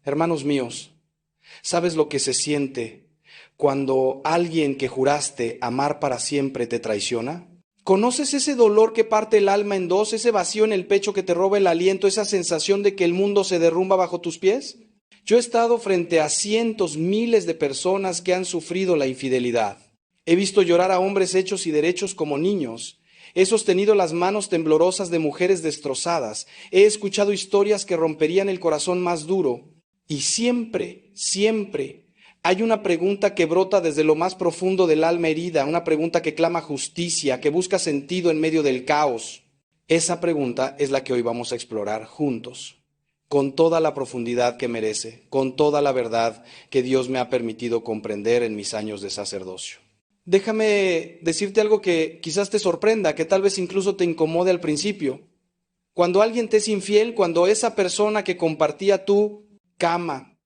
Hermanos míos, ¿sabes lo que se siente cuando alguien que juraste amar para siempre te traiciona? ¿Conoces ese dolor que parte el alma en dos, ese vacío en el pecho que te roba el aliento, esa sensación de que el mundo se derrumba bajo tus pies? Yo he estado frente a cientos, miles de personas que han sufrido la infidelidad. He visto llorar a hombres hechos y derechos como niños. He sostenido las manos temblorosas de mujeres destrozadas. He escuchado historias que romperían el corazón más duro. Y siempre, siempre hay una pregunta que brota desde lo más profundo del alma herida, una pregunta que clama justicia, que busca sentido en medio del caos. Esa pregunta es la que hoy vamos a explorar juntos, con toda la profundidad que merece, con toda la verdad que Dios me ha permitido comprender en mis años de sacerdocio. Déjame decirte algo que quizás te sorprenda, que tal vez incluso te incomode al principio. Cuando alguien te es infiel, cuando esa persona que compartía tu cama,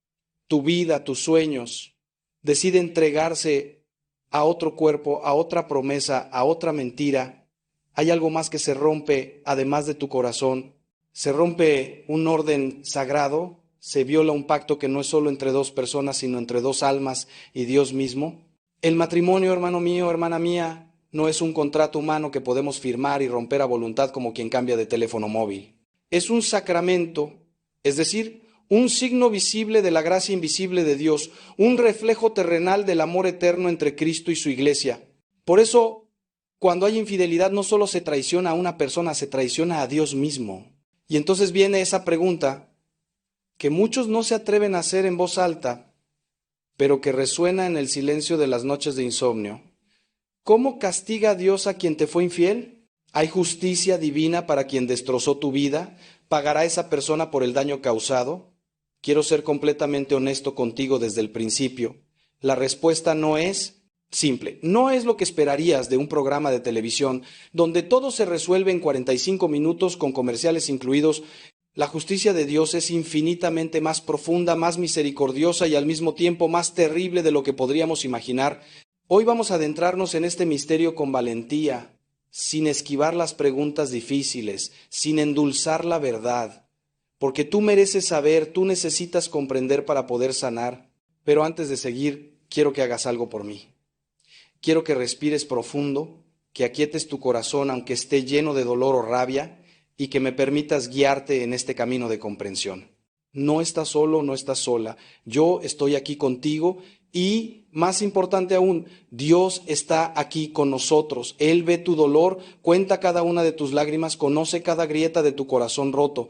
tu vida, tus sueños, decide entregarse a otro cuerpo, a otra promesa, a otra mentira, hay algo más que se rompe además de tu corazón. Se rompe un orden sagrado, se viola un pacto que no es solo entre dos personas, sino entre dos almas y Dios mismo. El matrimonio, hermano mío, hermana mía, no es un contrato humano que podemos firmar y romper a voluntad como quien cambia de teléfono móvil. Es un sacramento, es decir, un signo visible de la gracia invisible de Dios, un reflejo terrenal del amor eterno entre Cristo y su iglesia. Por eso, cuando hay infidelidad, no solo se traiciona a una persona, se traiciona a Dios mismo. Y entonces viene esa pregunta que muchos no se atreven a hacer en voz alta, pero que resuena en el silencio de las noches de insomnio. ¿Cómo castiga Dios a quien te fue infiel? ¿Hay justicia divina para quien destrozó tu vida? ¿Pagará esa persona por el daño causado? Quiero ser completamente honesto contigo desde el principio. La respuesta no es simple. No es lo que esperarías de un programa de televisión donde todo se resuelve en 45 minutos con comerciales incluidos. La justicia de Dios es infinitamente más profunda, más misericordiosa y al mismo tiempo más terrible de lo que podríamos imaginar. Hoy vamos a adentrarnos en este misterio con valentía, sin esquivar las preguntas difíciles, sin endulzar la verdad, porque tú mereces saber, tú necesitas comprender para poder sanar. Pero antes de seguir, quiero que hagas algo por mí. Quiero que respires profundo, que aquietes tu corazón aunque esté lleno de dolor o rabia, y que me permitas guiarte en este camino de comprensión. No estás solo, no estás sola. Yo estoy aquí contigo y, más importante aún, Dios está aquí con nosotros. Él ve tu dolor, cuenta cada una de tus lágrimas, conoce cada grieta de tu corazón roto.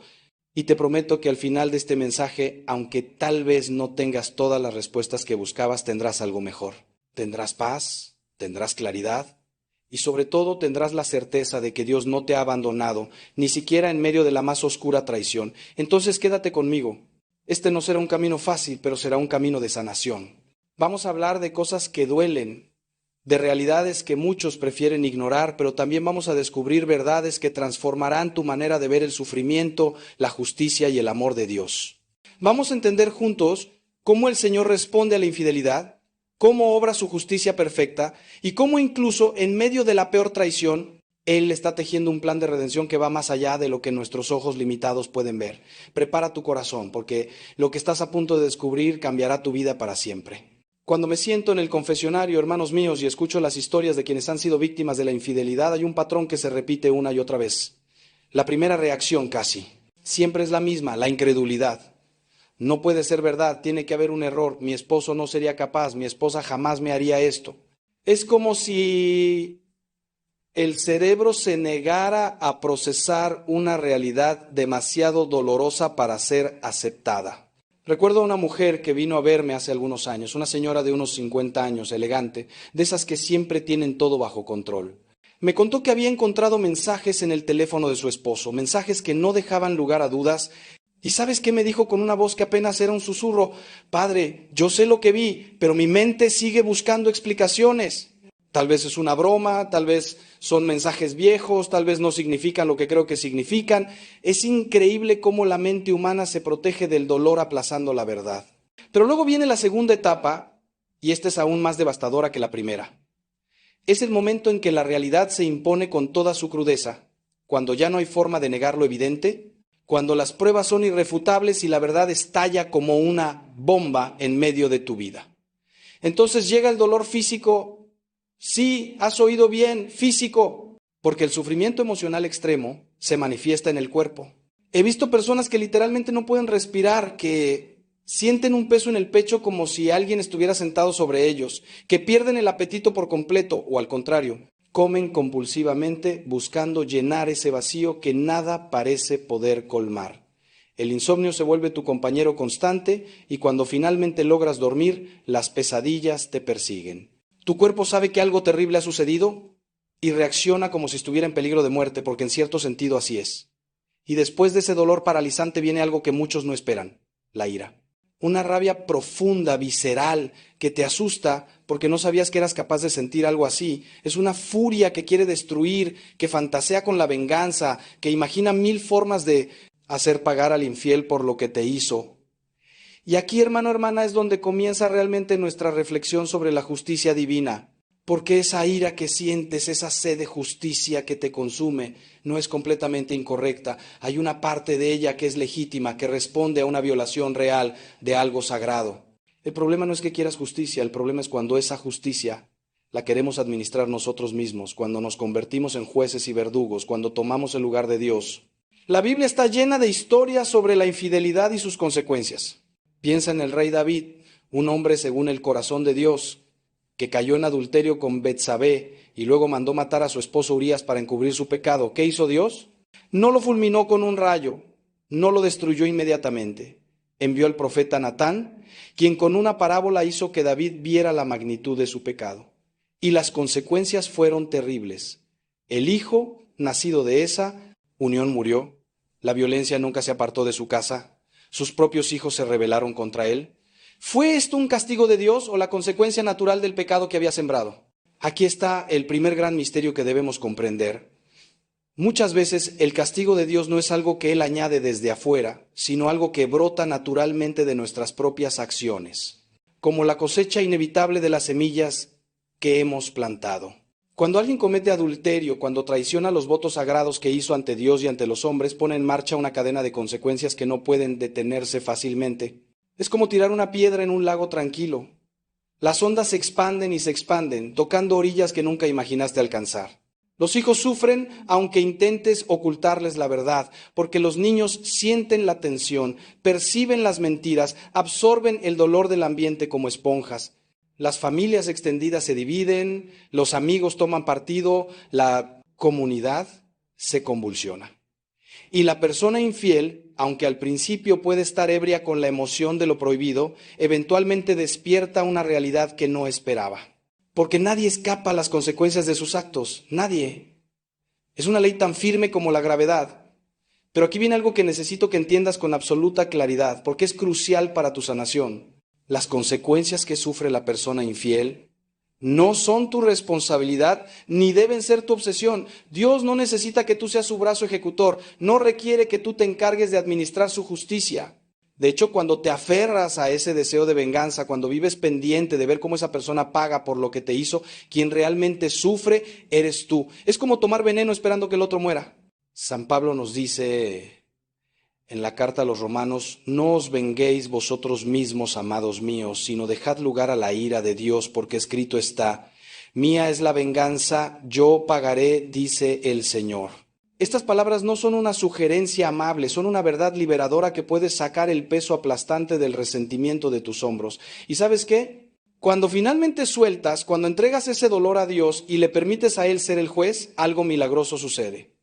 Y te prometo que al final de este mensaje, aunque tal vez no tengas todas las respuestas que buscabas, tendrás algo mejor. Tendrás paz, tendrás claridad. Y sobre todo tendrás la certeza de que Dios no te ha abandonado, ni siquiera en medio de la más oscura traición. Entonces quédate conmigo. Este no será un camino fácil, pero será un camino de sanación. Vamos a hablar de cosas que duelen, de realidades que muchos prefieren ignorar, pero también vamos a descubrir verdades que transformarán tu manera de ver el sufrimiento, la justicia y el amor de Dios. Vamos a entender juntos cómo el Señor responde a la infidelidad, cómo obra su justicia perfecta y cómo incluso en medio de la peor traición, Él está tejiendo un plan de redención que va más allá de lo que nuestros ojos limitados pueden ver. Prepara tu corazón, porque lo que estás a punto de descubrir cambiará tu vida para siempre. Cuando me siento en el confesionario, hermanos míos, y escucho las historias de quienes han sido víctimas de la infidelidad, hay un patrón que se repite una y otra vez. La primera reacción casi siempre es la misma, la incredulidad. No puede ser verdad, tiene que haber un error, mi esposo no sería capaz, mi esposa jamás me haría esto. Es como si el cerebro se negara a procesar una realidad demasiado dolorosa para ser aceptada. Recuerdo a una mujer que vino a verme hace algunos años, una señora de unos 50 años, elegante, de esas que siempre tienen todo bajo control. Me contó que había encontrado mensajes en el teléfono de su esposo, mensajes que no dejaban lugar a dudas. ¿Y sabes qué me dijo con una voz que apenas era un susurro? Padre, yo sé lo que vi, pero mi mente sigue buscando explicaciones. Tal vez es una broma, tal vez son mensajes viejos, tal vez no significan lo que creo que significan. Es increíble cómo la mente humana se protege del dolor aplazando la verdad. Pero luego viene la segunda etapa, y esta es aún más devastadora que la primera. Es el momento en que la realidad se impone con toda su crudeza, cuando ya no hay forma de negar lo evidente, cuando las pruebas son irrefutables y la verdad estalla como una bomba en medio de tu vida. Entonces llega el dolor físico. Sí, has oído bien, físico, porque el sufrimiento emocional extremo se manifiesta en el cuerpo. He visto personas que literalmente no pueden respirar, que sienten un peso en el pecho como si alguien estuviera sentado sobre ellos, que pierden el apetito por completo o al contrario, comen compulsivamente buscando llenar ese vacío que nada parece poder colmar. El insomnio se vuelve tu compañero constante y cuando finalmente logras dormir, las pesadillas te persiguen. Tu cuerpo sabe que algo terrible ha sucedido y reacciona como si estuviera en peligro de muerte, porque en cierto sentido así es. Y después de ese dolor paralizante viene algo que muchos no esperan, la ira. Una rabia profunda, visceral, que te asusta porque no sabías que eras capaz de sentir algo así. Es una furia que quiere destruir, que fantasea con la venganza, que imagina 1000 formas de hacer pagar al infiel por lo que te hizo. Y aquí, hermano, hermana, es donde comienza realmente nuestra reflexión sobre la justicia divina. Porque esa ira que sientes, esa sed de justicia que te consume, no es completamente incorrecta. Hay una parte de ella que es legítima, que responde a una violación real de algo sagrado. El problema no es que quieras justicia, el problema es cuando esa justicia la queremos administrar nosotros mismos, cuando nos convertimos en jueces y verdugos, cuando tomamos el lugar de Dios. La Biblia está llena de historias sobre la infidelidad y sus consecuencias. Piensa en el rey David, un hombre según el corazón de Dios, que cayó en adulterio con Betsabé y luego mandó matar a su esposo Urías para encubrir su pecado. ¿Qué hizo Dios? No lo fulminó con un rayo, no lo destruyó inmediatamente. Envió al profeta Natán, quien con una parábola hizo que David viera la magnitud de su pecado. Y las consecuencias fueron terribles. El hijo, nacido de esa unión, murió. La violencia nunca se apartó de su casa. Sus propios hijos se rebelaron contra él. ¿Fue esto un castigo de Dios o la consecuencia natural del pecado que había sembrado? Aquí está el primer gran misterio que debemos comprender. Muchas veces el castigo de Dios no es algo que Él añade desde afuera, sino algo que brota naturalmente de nuestras propias acciones, como la cosecha inevitable de las semillas que hemos plantado. Cuando alguien comete adulterio, cuando traiciona los votos sagrados que hizo ante Dios y ante los hombres, pone en marcha una cadena de consecuencias que no pueden detenerse fácilmente. Es como tirar una piedra en un lago tranquilo. Las ondas se expanden y se expanden, tocando orillas que nunca imaginaste alcanzar. Los hijos sufren aunque intentes ocultarles la verdad, porque los niños sienten la tensión, perciben las mentiras, absorben el dolor del ambiente como esponjas. Las familias extendidas se dividen, los amigos toman partido, la comunidad se convulsiona. Y la persona infiel, aunque al principio puede estar ebria con la emoción de lo prohibido, eventualmente despierta una realidad que no esperaba. Porque nadie escapa a las consecuencias de sus actos, nadie. Es una ley tan firme como la gravedad. Pero aquí viene algo que necesito que entiendas con absoluta claridad, porque es crucial para tu sanación. Las consecuencias que sufre la persona infiel no son tu responsabilidad ni deben ser tu obsesión. Dios no necesita que tú seas su brazo ejecutor, no requiere que tú te encargues de administrar su justicia. De hecho, cuando te aferras a ese deseo de venganza, cuando vives pendiente de ver cómo esa persona paga por lo que te hizo, quien realmente sufre eres tú. Es como tomar veneno esperando que el otro muera. San Pablo nos dice en la carta a los Romanos: no os venguéis vosotros mismos, amados míos, sino dejad lugar a la ira de Dios, porque escrito está: mía es la venganza, yo pagaré, dice el Señor. Estas palabras no son una sugerencia amable, son una verdad liberadora que puede sacar el peso aplastante del resentimiento de tus hombros. ¿Y sabes qué? Cuando finalmente sueltas, cuando entregas ese dolor a Dios y le permites a Él ser el juez, algo milagroso sucede.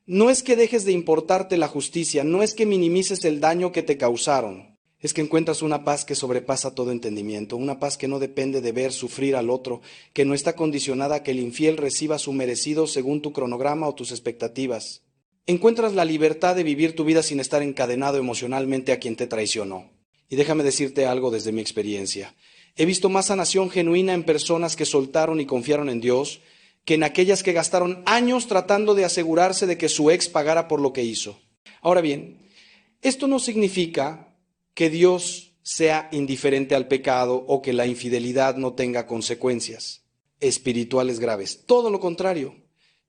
No es que dejes de importarte la justicia, no es que minimices el daño que te causaron. Es que encuentras una paz que sobrepasa todo entendimiento, una paz que no depende de ver sufrir al otro, que no está condicionada a que el infiel reciba su merecido según tu cronograma o tus expectativas. Encuentras la libertad de vivir tu vida sin estar encadenado emocionalmente a quien te traicionó. Y déjame decirte algo desde mi experiencia. He visto más sanación genuina en personas que soltaron y confiaron en Dios que en aquellas que gastaron años tratando de asegurarse de que su ex pagara por lo que hizo. Ahora bien, esto no significa que Dios sea indiferente al pecado o que la infidelidad no tenga consecuencias espirituales graves. Todo lo contrario.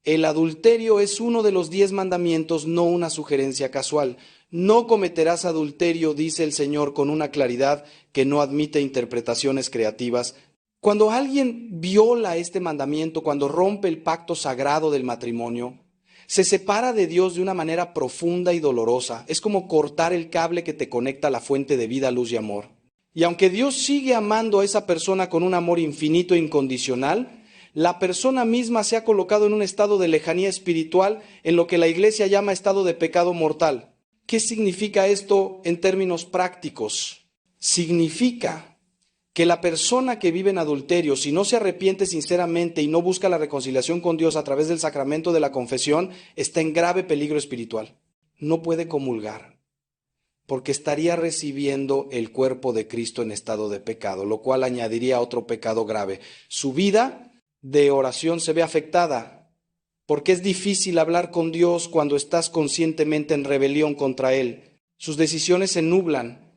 El adulterio es uno de los 10 mandamientos, no una sugerencia casual. No cometerás adulterio, dice el Señor con una claridad que no admite interpretaciones creativas. Cuando alguien viola este mandamiento, cuando rompe el pacto sagrado del matrimonio, se separa de Dios de una manera profunda y dolorosa. Es como cortar el cable que te conecta a la fuente de vida, luz y amor. Y aunque Dios sigue amando a esa persona con un amor infinito e incondicional, la persona misma se ha colocado en un estado de lejanía espiritual, en lo que la Iglesia llama estado de pecado mortal. ¿Qué significa esto en términos prácticos? Significa que la persona que vive en adulterio, si no se arrepiente sinceramente y no busca la reconciliación con Dios a través del sacramento de la confesión, está en grave peligro espiritual. No puede comulgar, porque estaría recibiendo el cuerpo de Cristo en estado de pecado, lo cual añadiría otro pecado grave. Su vida de oración se ve afectada, porque es difícil hablar con Dios cuando estás conscientemente en rebelión contra Él. Sus decisiones se nublan,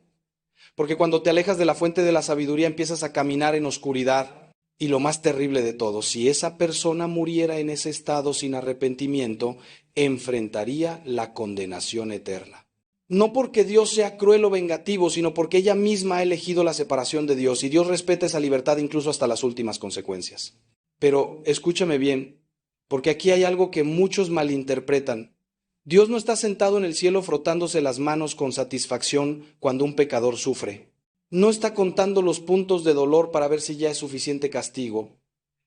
porque cuando te alejas de la fuente de la sabiduría empiezas a caminar en oscuridad. Y lo más terrible de todo, si esa persona muriera en ese estado sin arrepentimiento, enfrentaría la condenación eterna. No porque Dios sea cruel o vengativo, sino porque ella misma ha elegido la separación de Dios, y Dios respeta esa libertad incluso hasta las últimas consecuencias. Pero escúchame bien, porque aquí hay algo que muchos malinterpretan. Dios no está sentado en el cielo frotándose las manos con satisfacción cuando un pecador sufre. No está contando los puntos de dolor para ver si ya es suficiente castigo.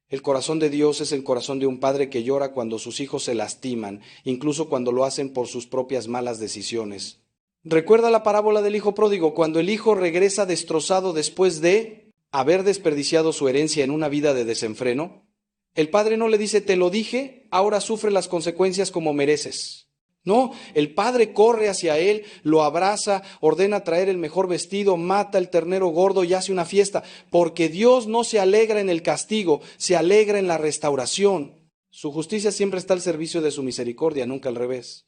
El corazón de Dios es el corazón de un padre que llora cuando sus hijos se lastiman, incluso cuando lo hacen por sus propias malas decisiones. Recuerda la parábola del hijo pródigo, cuando el hijo regresa destrozado después de haber desperdiciado su herencia en una vida de desenfreno. El padre no le dice, te lo dije, ahora sufre las consecuencias como mereces. No, el padre corre hacia él, lo abraza, ordena traer el mejor vestido, mata el ternero gordo y hace una fiesta, porque Dios no se alegra en el castigo, se alegra en la restauración. Su justicia siempre está al servicio de su misericordia, nunca al revés.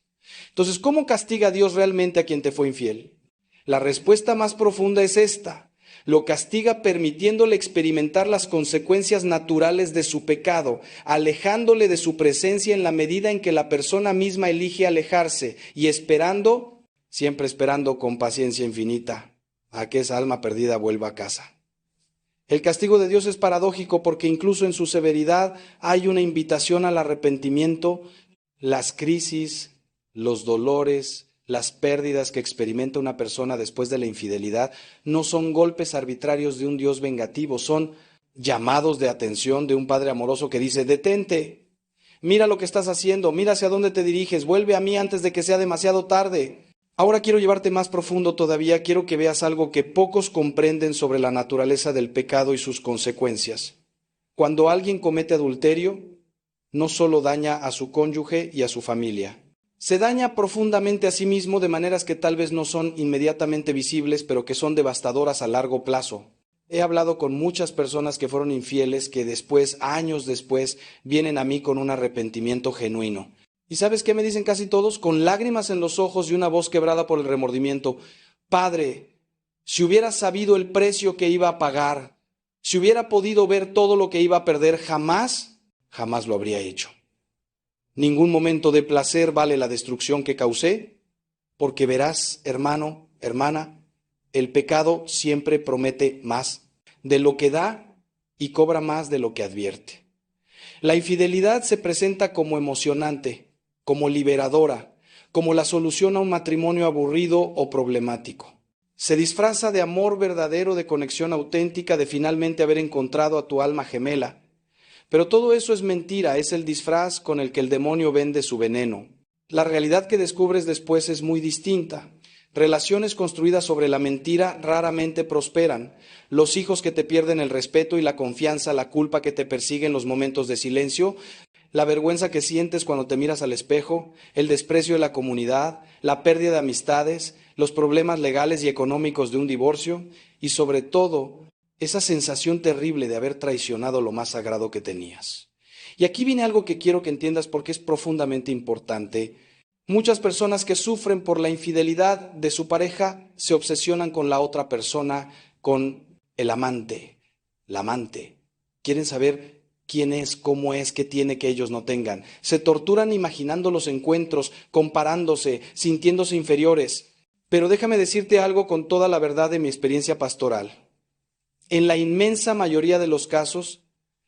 Entonces, ¿cómo castiga Dios realmente a quien te fue infiel? La respuesta más profunda es esta. Lo castiga permitiéndole experimentar las consecuencias naturales de su pecado, alejándole de su presencia en la medida en que la persona misma elige alejarse y esperando, siempre esperando con paciencia infinita, a que esa alma perdida vuelva a casa. El castigo de Dios es paradójico porque incluso en su severidad hay una invitación al arrepentimiento. Las crisis, los dolores, las pérdidas que experimenta una persona después de la infidelidad no son golpes arbitrarios de un Dios vengativo, son llamados de atención de un Padre amoroso que dice, detente, mira lo que estás haciendo, mira hacia dónde te diriges, vuelve a mí antes de que sea demasiado tarde. Ahora quiero llevarte más profundo todavía, quiero que veas algo que pocos comprenden sobre la naturaleza del pecado y sus consecuencias. Cuando alguien comete adulterio, no solo daña a su cónyuge y a su familia, se daña profundamente a sí mismo de maneras que tal vez no son inmediatamente visibles, pero que son devastadoras a largo plazo. He hablado con muchas personas que fueron infieles, que después, años después, vienen a mí con un arrepentimiento genuino. ¿Y sabes qué me dicen casi todos? Con lágrimas en los ojos y una voz quebrada por el remordimiento. Padre, si hubiera sabido el precio que iba a pagar, si hubiera podido ver todo lo que iba a perder, jamás lo habría hecho. Ningún momento de placer vale la destrucción que causé, porque verás, hermano, hermana, el pecado siempre promete más de lo que da y cobra más de lo que advierte. La infidelidad se presenta como emocionante, como liberadora, como la solución a un matrimonio aburrido o problemático. Se disfraza de amor verdadero, de conexión auténtica, de finalmente haber encontrado a tu alma gemela. Pero todo eso es mentira, es el disfraz con el que el demonio vende su veneno. La realidad que descubres después es muy distinta. Relaciones construidas sobre la mentira raramente prosperan. Los hijos que te pierden el respeto y la confianza, la culpa que te persigue en los momentos de silencio, la vergüenza que sientes cuando te miras al espejo, el desprecio de la comunidad, la pérdida de amistades, los problemas legales y económicos de un divorcio y sobre todo esa sensación terrible de haber traicionado lo más sagrado que tenías. Y aquí viene algo que quiero que entiendas porque es profundamente importante. Muchas personas que sufren por la infidelidad de su pareja se obsesionan con la otra persona, con el amante, la amante. Quieren saber quién es, cómo es, qué tiene que ellos no tengan. Se torturan imaginando los encuentros, comparándose, sintiéndose inferiores. Pero déjame decirte algo con toda la verdad de mi experiencia pastoral. En la inmensa mayoría de los casos,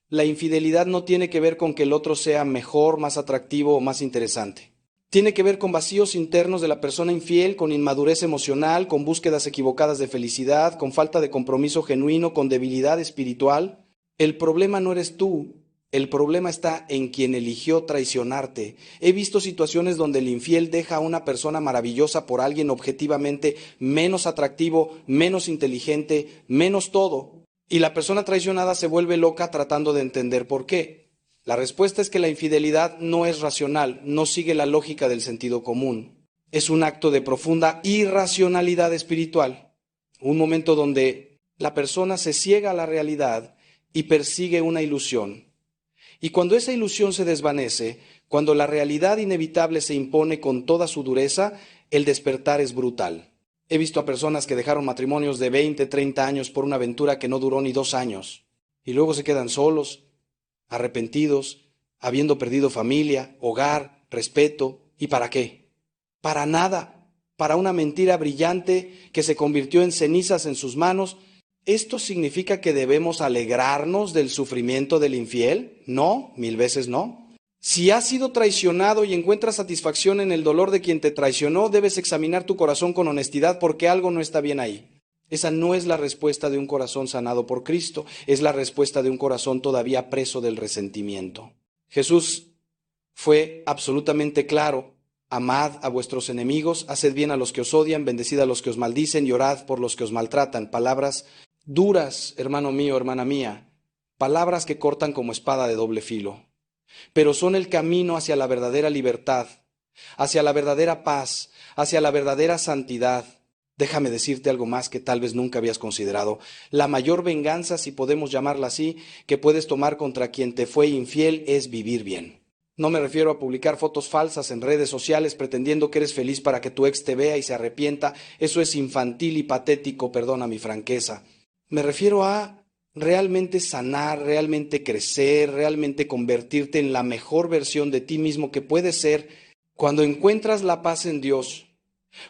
la infidelidad no tiene que ver con que el otro sea mejor, más atractivo o más interesante. Tiene que ver con vacíos internos de la persona infiel, con inmadurez emocional, con búsquedas equivocadas de felicidad, con falta de compromiso genuino, con debilidad espiritual. El problema no eres tú, el problema está en quien eligió traicionarte. He visto situaciones donde el infiel deja a una persona maravillosa por alguien objetivamente menos atractivo, menos inteligente, menos todo. Y la persona traicionada se vuelve loca tratando de entender por qué. La respuesta es que la infidelidad no es racional, no sigue la lógica del sentido común. Es un acto de profunda irracionalidad espiritual. Un momento donde la persona se ciega a la realidad y persigue una ilusión. Y cuando esa ilusión se desvanece, cuando la realidad inevitable se impone con toda su dureza, el despertar es brutal. He visto a personas que dejaron matrimonios de 20, 30 años por una aventura que no duró ni 2 años. Y luego se quedan solos, arrepentidos, habiendo perdido familia, hogar, respeto. ¿Y para qué? Para nada. Para una mentira brillante que se convirtió en cenizas en sus manos. ¿Esto significa que debemos alegrarnos del sufrimiento del infiel? No, 1000 veces no. Si has sido traicionado y encuentras satisfacción en el dolor de quien te traicionó, debes examinar tu corazón con honestidad porque algo no está bien ahí. Esa no es la respuesta de un corazón sanado por Cristo, es la respuesta de un corazón todavía preso del resentimiento. Jesús fue absolutamente claro: amad a vuestros enemigos, haced bien a los que os odian, bendecid a los que os maldicen y orad por los que os maltratan. Palabras duras, hermano mío, hermana mía, palabras que cortan como espada de doble filo, pero son el camino hacia la verdadera libertad, hacia la verdadera paz, hacia la verdadera santidad. Déjame decirte algo más que tal vez nunca habías considerado. La mayor venganza, si podemos llamarla así, que puedes tomar contra quien te fue infiel es vivir bien. No me refiero a publicar fotos falsas en redes sociales pretendiendo que eres feliz para que tu ex te vea y se arrepienta. Eso es infantil y patético, perdona mi franqueza. Me refiero a realmente sanar, realmente crecer, realmente convertirte en la mejor versión de ti mismo que puedes ser cuando encuentras la paz en Dios.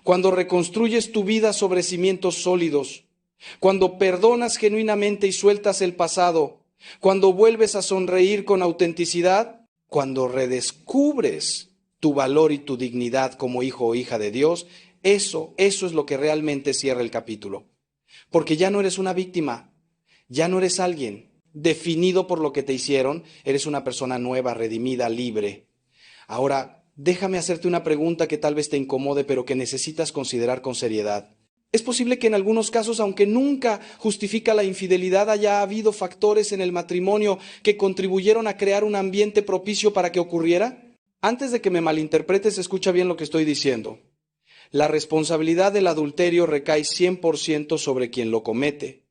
Cuando reconstruyes tu vida sobre cimientos sólidos, cuando perdonas genuinamente y sueltas el pasado, cuando vuelves a sonreír con autenticidad, cuando redescubres tu valor y tu dignidad como hijo o hija de Dios, eso es lo que realmente cierra el capítulo. Porque ya no eres una víctima, ya no eres alguien definido por lo que te hicieron, eres una persona nueva, redimida, libre. Ahora, déjame hacerte una pregunta que tal vez te incomode, pero que necesitas considerar con seriedad. ¿Es posible que en algunos casos, aunque nunca justifica la infidelidad, haya habido factores en el matrimonio que contribuyeron a crear un ambiente propicio para que ocurriera? Antes de que me malinterpretes, escucha bien lo que estoy diciendo. La responsabilidad del adulterio recae 100% sobre quien lo comete.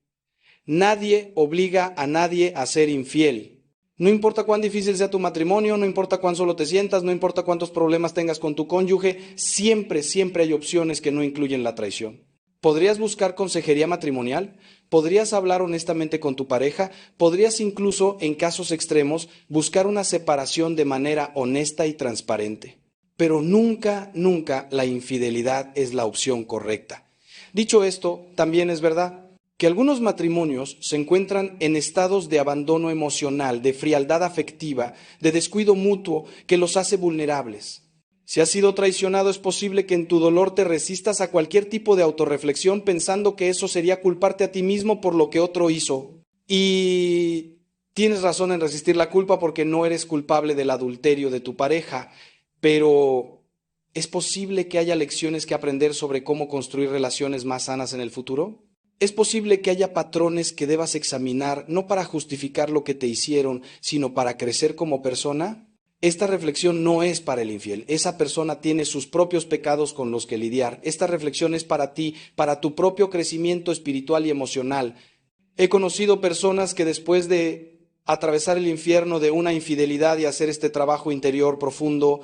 Nadie obliga a nadie a ser infiel. No importa cuán difícil sea tu matrimonio, no importa cuán solo te sientas, no importa cuántos problemas tengas con tu cónyuge, siempre hay opciones que no incluyen la traición. ¿Podrías buscar consejería matrimonial? ¿Podrías hablar honestamente con tu pareja? ¿Podrías incluso, en casos extremos, buscar una separación de manera honesta y transparente? Pero nunca la infidelidad es la opción correcta. Dicho esto, también es verdad que algunos matrimonios se encuentran en estados de abandono emocional, de frialdad afectiva, de descuido mutuo que los hace vulnerables. Si has sido traicionado, es posible que en tu dolor te resistas a cualquier tipo de autorreflexión pensando que eso sería culparte a ti mismo por lo que otro hizo. Y tienes razón en resistir la culpa porque no eres culpable del adulterio de tu pareja, pero ¿es posible que haya lecciones que aprender sobre cómo construir relaciones más sanas en el futuro? Es posible que haya patrones que debas examinar, no para justificar lo que te hicieron, sino para crecer como persona. Esta reflexión no es para el infiel. Esa persona tiene sus propios pecados con los que lidiar. Esta reflexión es para ti, para tu propio crecimiento espiritual y emocional. He conocido personas que después de atravesar el infierno de una infidelidad y hacer este trabajo interior profundo,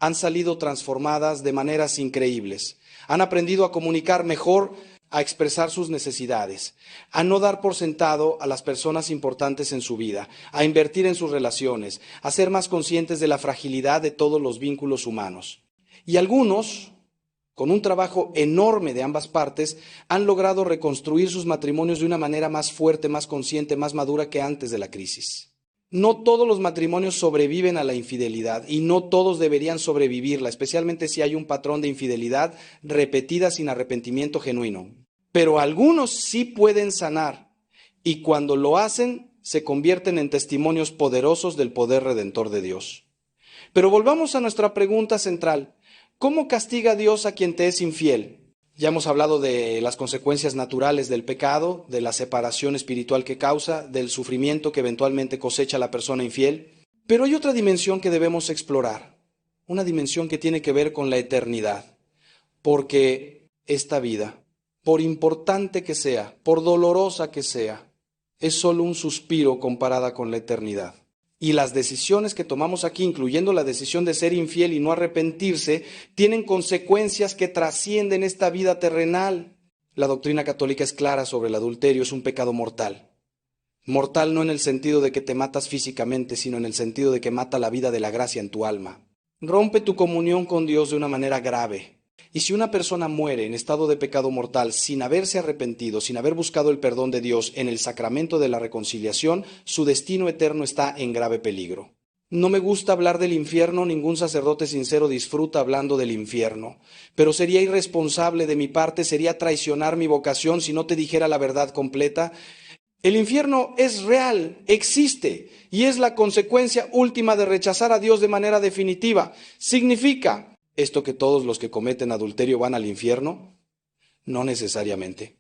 han salido transformadas de maneras increíbles. Han aprendido a comunicar mejor, a expresar sus necesidades, a no dar por sentado a las personas importantes en su vida, a invertir en sus relaciones, a ser más conscientes de la fragilidad de todos los vínculos humanos. Y algunos, con un trabajo enorme de ambas partes, han logrado reconstruir sus matrimonios de una manera más fuerte, más consciente, más madura que antes de la crisis. No todos los matrimonios sobreviven a la infidelidad y no todos deberían sobrevivirla, especialmente si hay un patrón de infidelidad repetida sin arrepentimiento genuino. Pero algunos sí pueden sanar y cuando lo hacen se convierten en testimonios poderosos del poder redentor de Dios. Pero volvamos a nuestra pregunta central. ¿Cómo castiga Dios a quien te es infiel? Ya hemos hablado de las consecuencias naturales del pecado, de la separación espiritual que causa, del sufrimiento que eventualmente cosecha la persona infiel. Pero hay otra dimensión que debemos explorar, una dimensión que tiene que ver con la eternidad. Porque esta vida, por importante que sea, por dolorosa que sea, es solo un suspiro comparada con la eternidad. Y las decisiones que tomamos aquí, incluyendo la decisión de ser infiel y no arrepentirse, tienen consecuencias que trascienden esta vida terrenal. La doctrina católica es clara sobre el adulterio, es un pecado mortal. Mortal no en el sentido de que te matas físicamente, sino en el sentido de que mata la vida de la gracia en tu alma. Rompe tu comunión con Dios de una manera grave. Y si una persona muere en estado de pecado mortal sin haberse arrepentido, sin haber buscado el perdón de Dios en el sacramento de la reconciliación, su destino eterno está en grave peligro. No me gusta hablar del infierno, ningún sacerdote sincero disfruta hablando del infierno, pero sería irresponsable de mi parte, sería traicionar mi vocación si no te dijera la verdad completa. El infierno es real, existe, y es la consecuencia última de rechazar a Dios de manera definitiva. Significa ¿esto que todos los que cometen adulterio van al infierno? No necesariamente.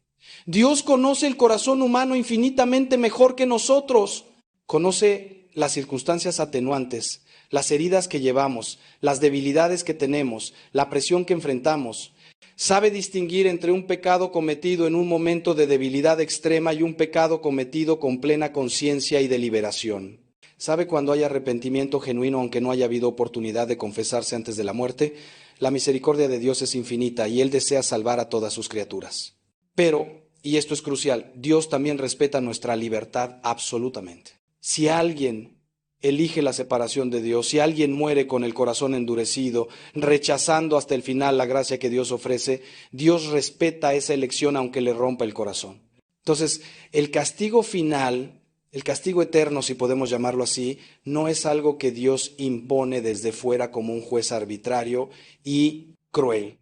Dios conoce el corazón humano infinitamente mejor que nosotros. Conoce las circunstancias atenuantes, las heridas que llevamos, las debilidades que tenemos, la presión que enfrentamos. Sabe distinguir entre un pecado cometido en un momento de debilidad extrema y un pecado cometido con plena conciencia y deliberación. ¿Sabe cuando hay arrepentimiento genuino aunque no haya habido oportunidad de confesarse antes de la muerte? La misericordia de Dios es infinita y Él desea salvar a todas sus criaturas. Pero, y esto es crucial, Dios también respeta nuestra libertad absolutamente. Si alguien elige la separación de Dios, si alguien muere con el corazón endurecido, rechazando hasta el final la gracia que Dios ofrece, Dios respeta esa elección aunque le rompa el corazón. Entonces, el castigo final, el castigo eterno, si podemos llamarlo así, no es algo que Dios impone desde fuera como un juez arbitrario y cruel.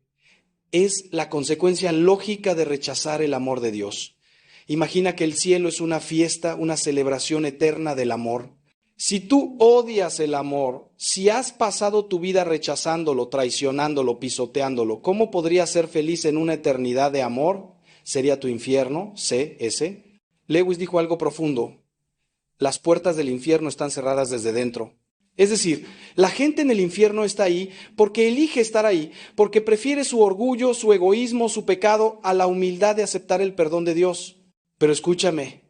Es la consecuencia lógica de rechazar el amor de Dios. Imagina que el cielo es una fiesta, una celebración eterna del amor. Si tú odias el amor, si has pasado tu vida rechazándolo, traicionándolo, pisoteándolo, ¿cómo podrías ser feliz en una eternidad de amor? ¿Sería tu infierno? C.S. Lewis dijo algo profundo. Las puertas del infierno están cerradas desde dentro. Es decir, la gente en el infierno está ahí porque elige estar ahí, porque prefiere su orgullo, su egoísmo, su pecado a la humildad de aceptar el perdón de Dios. Pero escúchame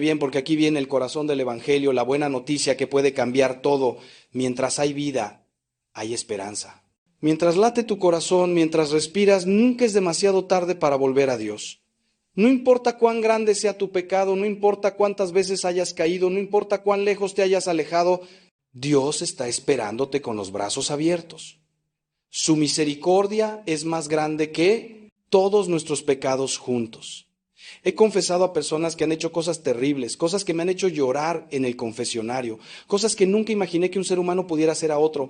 bien, porque aquí viene el corazón del Evangelio, la buena noticia que puede cambiar todo. Mientras hay vida, hay esperanza. Mientras late tu corazón, mientras respiras, nunca es demasiado tarde para volver a Dios. No importa cuán grande sea tu pecado, no importa cuántas veces hayas caído, no importa cuán lejos te hayas alejado, Dios está esperándote con los brazos abiertos. Su misericordia es más grande que todos nuestros pecados juntos. He confesado a personas que han hecho cosas terribles, cosas que me han hecho llorar en el confesionario, cosas que nunca imaginé que un ser humano pudiera hacer a otro.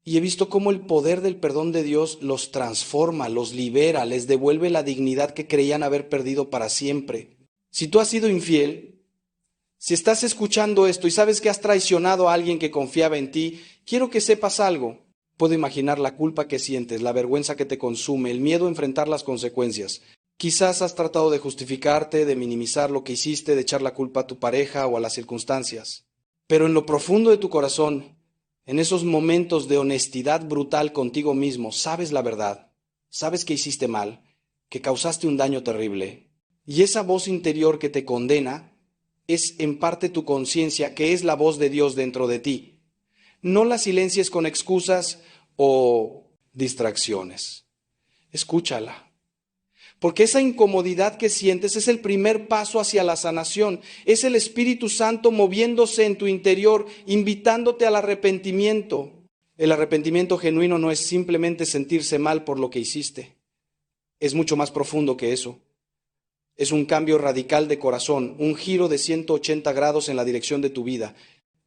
Y he visto cómo el poder del perdón de Dios los transforma, los libera, les devuelve la dignidad que creían haber perdido para siempre. Si tú has sido infiel, si estás escuchando esto y sabes que has traicionado a alguien que confiaba en ti, quiero que sepas algo. Puedo imaginar la culpa que sientes, la vergüenza que te consume, el miedo a enfrentar las consecuencias. Quizás has tratado de justificarte, de minimizar lo que hiciste, de echar la culpa a tu pareja o a las circunstancias. Pero en lo profundo de tu corazón, en esos momentos de honestidad brutal contigo mismo, sabes la verdad, sabes que hiciste mal, que causaste un daño terrible. Y esa voz interior que te condena es en parte tu conciencia, que es la voz de Dios dentro de ti. No la silencies con excusas o distracciones. Escúchala. Porque esa incomodidad que sientes es el primer paso hacia la sanación. Es el Espíritu Santo moviéndose en tu interior, invitándote al arrepentimiento. El arrepentimiento genuino no es simplemente sentirse mal por lo que hiciste. Es mucho más profundo que eso. Es un cambio radical de corazón, un giro de 180 grados en la dirección de tu vida.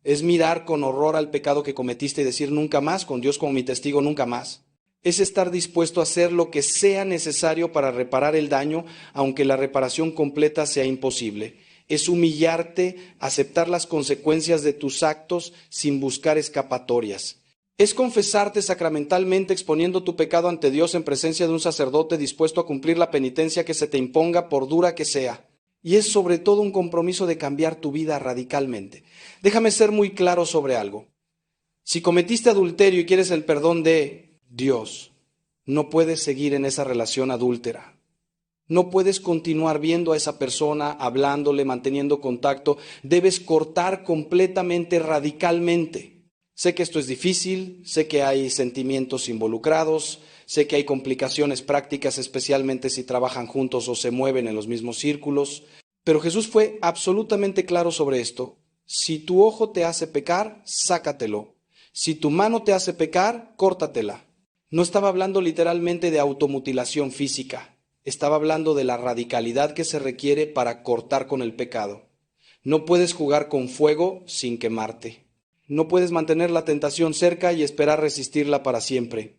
Es mirar con horror al pecado que cometiste y decir nunca más, con Dios como mi testigo, nunca más. Es estar dispuesto a hacer lo que sea necesario para reparar el daño, aunque la reparación completa sea imposible. Es humillarte, aceptar las consecuencias de tus actos sin buscar escapatorias. Es confesarte sacramentalmente exponiendo tu pecado ante Dios en presencia de un sacerdote dispuesto a cumplir la penitencia que se te imponga por dura que sea. Y es sobre todo un compromiso de cambiar tu vida radicalmente. Déjame ser muy claro sobre algo. Si cometiste adulterio y quieres el perdón de Dios, no puedes seguir en esa relación adúltera. No puedes continuar viendo a esa persona, hablándole, manteniendo contacto. Debes cortar completamente, radicalmente. Sé que esto es difícil, sé que hay sentimientos involucrados, sé que hay complicaciones prácticas, especialmente si trabajan juntos o se mueven en los mismos círculos. Pero Jesús fue absolutamente claro sobre esto. Si tu ojo te hace pecar, sácatelo. Si tu mano te hace pecar, córtatela. No estaba hablando literalmente de automutilación física. Estaba hablando de la radicalidad que se requiere para cortar con el pecado. No puedes jugar con fuego sin quemarte. No puedes mantener la tentación cerca y esperar resistirla para siempre.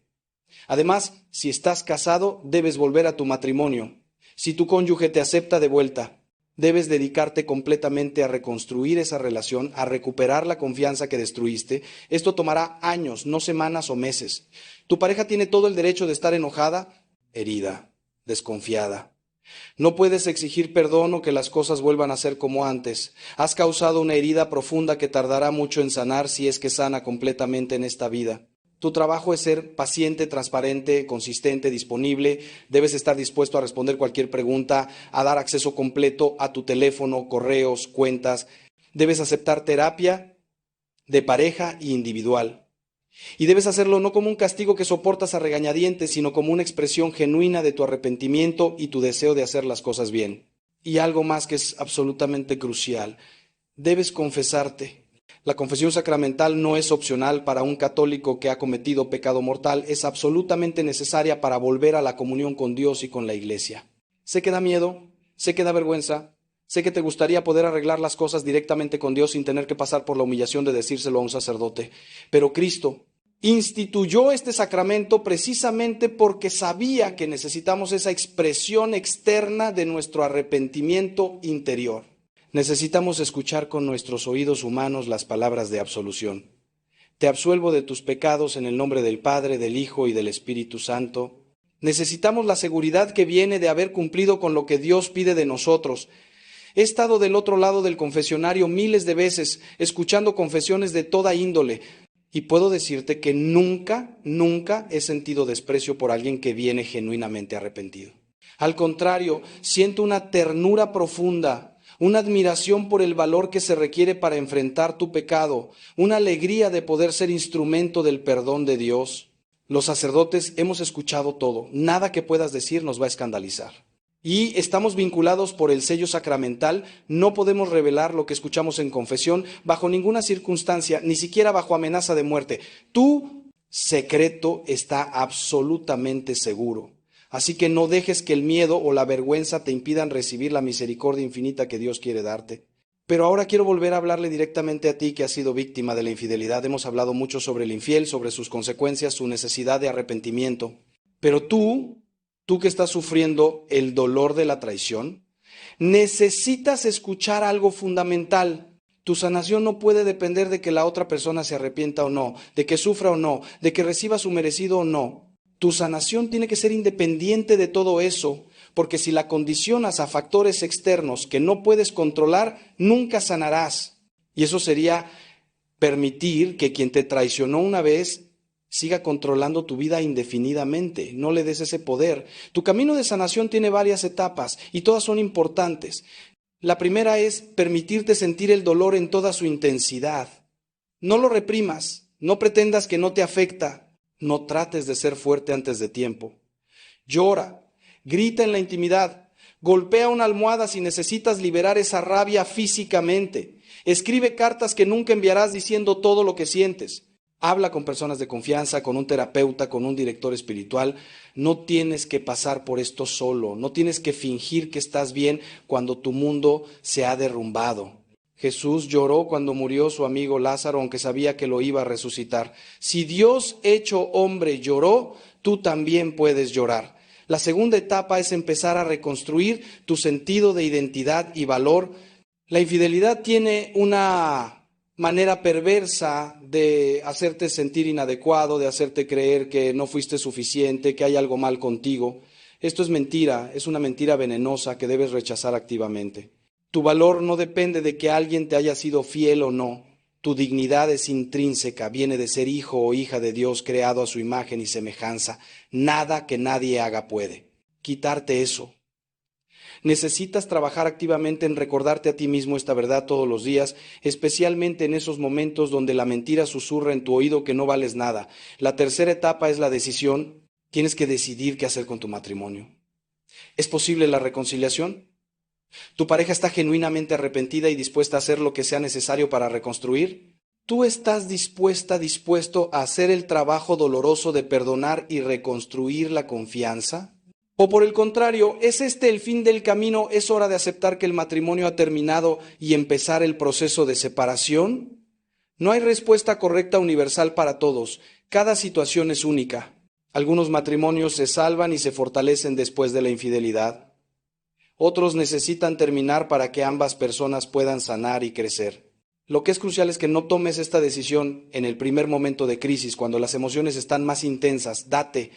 Además, si estás casado, debes volver a tu matrimonio. Si tu cónyuge te acepta de vuelta, debes dedicarte completamente a reconstruir esa relación, a recuperar la confianza que destruiste. Esto tomará años, no semanas o meses. Tu pareja tiene todo el derecho de estar enojada, herida, desconfiada. No puedes exigir perdón o que las cosas vuelvan a ser como antes. Has causado una herida profunda que tardará mucho en sanar si es que sana completamente en esta vida. Tu trabajo es ser paciente, transparente, consistente, disponible. Debes estar dispuesto a responder cualquier pregunta, a dar acceso completo a tu teléfono, correos, cuentas. Debes aceptar terapia de pareja e individual. Y debes hacerlo no como un castigo que soportas a regañadientes, sino como una expresión genuina de tu arrepentimiento y tu deseo de hacer las cosas bien. Y algo más que es absolutamente crucial. Debes confesarte. La confesión sacramental no es opcional para un católico que ha cometido pecado mortal, es absolutamente necesaria para volver a la comunión con Dios y con la Iglesia. Sé que da miedo, sé que da vergüenza, sé que te gustaría poder arreglar las cosas directamente con Dios sin tener que pasar por la humillación de decírselo a un sacerdote, pero Cristo instituyó este sacramento precisamente porque sabía que necesitamos esa expresión externa de nuestro arrepentimiento interior. Necesitamos escuchar con nuestros oídos humanos las palabras de absolución. Te absuelvo de tus pecados en el nombre del Padre, del Hijo y del Espíritu Santo. Necesitamos la seguridad que viene de haber cumplido con lo que Dios pide de nosotros. He estado del otro lado del confesionario miles de veces, escuchando confesiones de toda índole, y puedo decirte que nunca he sentido desprecio por alguien que viene genuinamente arrepentido. Al contrario, siento una ternura profunda, una admiración por el valor que se requiere para enfrentar tu pecado, una alegría de poder ser instrumento del perdón de Dios. Los sacerdotes hemos escuchado todo, nada que puedas decir nos va a escandalizar. Y estamos vinculados por el sello sacramental, no podemos revelar lo que escuchamos en confesión bajo ninguna circunstancia, ni siquiera bajo amenaza de muerte. Tu secreto está absolutamente seguro. Así que no dejes que el miedo o la vergüenza te impidan recibir la misericordia infinita que Dios quiere darte. Pero ahora quiero volver a hablarle directamente a ti que has sido víctima de la infidelidad. Hemos hablado mucho sobre el infiel, sobre sus consecuencias, su necesidad de arrepentimiento. Pero tú que estás sufriendo el dolor de la traición, necesitas escuchar algo fundamental. Tu sanación no puede depender de que la otra persona se arrepienta o no, de que sufra o no, de que reciba su merecido o no. Tu sanación tiene que ser independiente de todo eso, porque si la condicionas a factores externos que no puedes controlar, nunca sanarás. Y eso sería permitir que quien te traicionó una vez siga controlando tu vida indefinidamente. No le des ese poder. Tu camino de sanación tiene varias etapas y todas son importantes. La primera es permitirte sentir el dolor en toda su intensidad. No lo reprimas, no pretendas que no te afecta, no trates de ser fuerte antes de tiempo. Llora, grita en la intimidad, golpea una almohada si necesitas liberar esa rabia físicamente. Escribe cartas que nunca enviarás diciendo todo lo que sientes. Habla con personas de confianza, con un terapeuta, con un director espiritual. No tienes que pasar por esto solo. No tienes que fingir que estás bien cuando tu mundo se ha derrumbado. Jesús lloró cuando murió su amigo Lázaro, aunque sabía que lo iba a resucitar. Si Dios hecho hombre lloró, tú también puedes llorar. La segunda etapa es empezar a reconstruir tu sentido de identidad y valor. La infidelidad tiene una manera perversa de hacerte sentir inadecuado, de hacerte creer que no fuiste suficiente, que hay algo mal contigo. Esto es mentira, es una mentira venenosa que debes rechazar activamente. Tu valor no depende de que alguien te haya sido fiel o no. Tu dignidad es intrínseca, viene de ser hijo o hija de Dios creado a su imagen y semejanza. Nada que nadie haga puede quitarte eso. Necesitas trabajar activamente en recordarte a ti mismo esta verdad todos los días, especialmente en esos momentos donde la mentira susurra en tu oído que no vales nada. La tercera etapa es la decisión. Tienes que decidir qué hacer con tu matrimonio. ¿Es posible la reconciliación? ¿Tu pareja está genuinamente arrepentida y dispuesta a hacer lo que sea necesario para reconstruir? ¿Tú estás dispuesto a hacer el trabajo doloroso de perdonar y reconstruir la confianza? ¿O por el contrario, es este el fin del camino? ¿Es hora de aceptar que el matrimonio ha terminado y empezar el proceso de separación? No hay respuesta correcta universal para todos. Cada situación es única. Algunos matrimonios se salvan y se fortalecen después de la infidelidad. Otros necesitan terminar para que ambas personas puedan sanar y crecer. Lo que es crucial es que no tomes esta decisión en el primer momento de crisis, cuando las emociones están más intensas. Date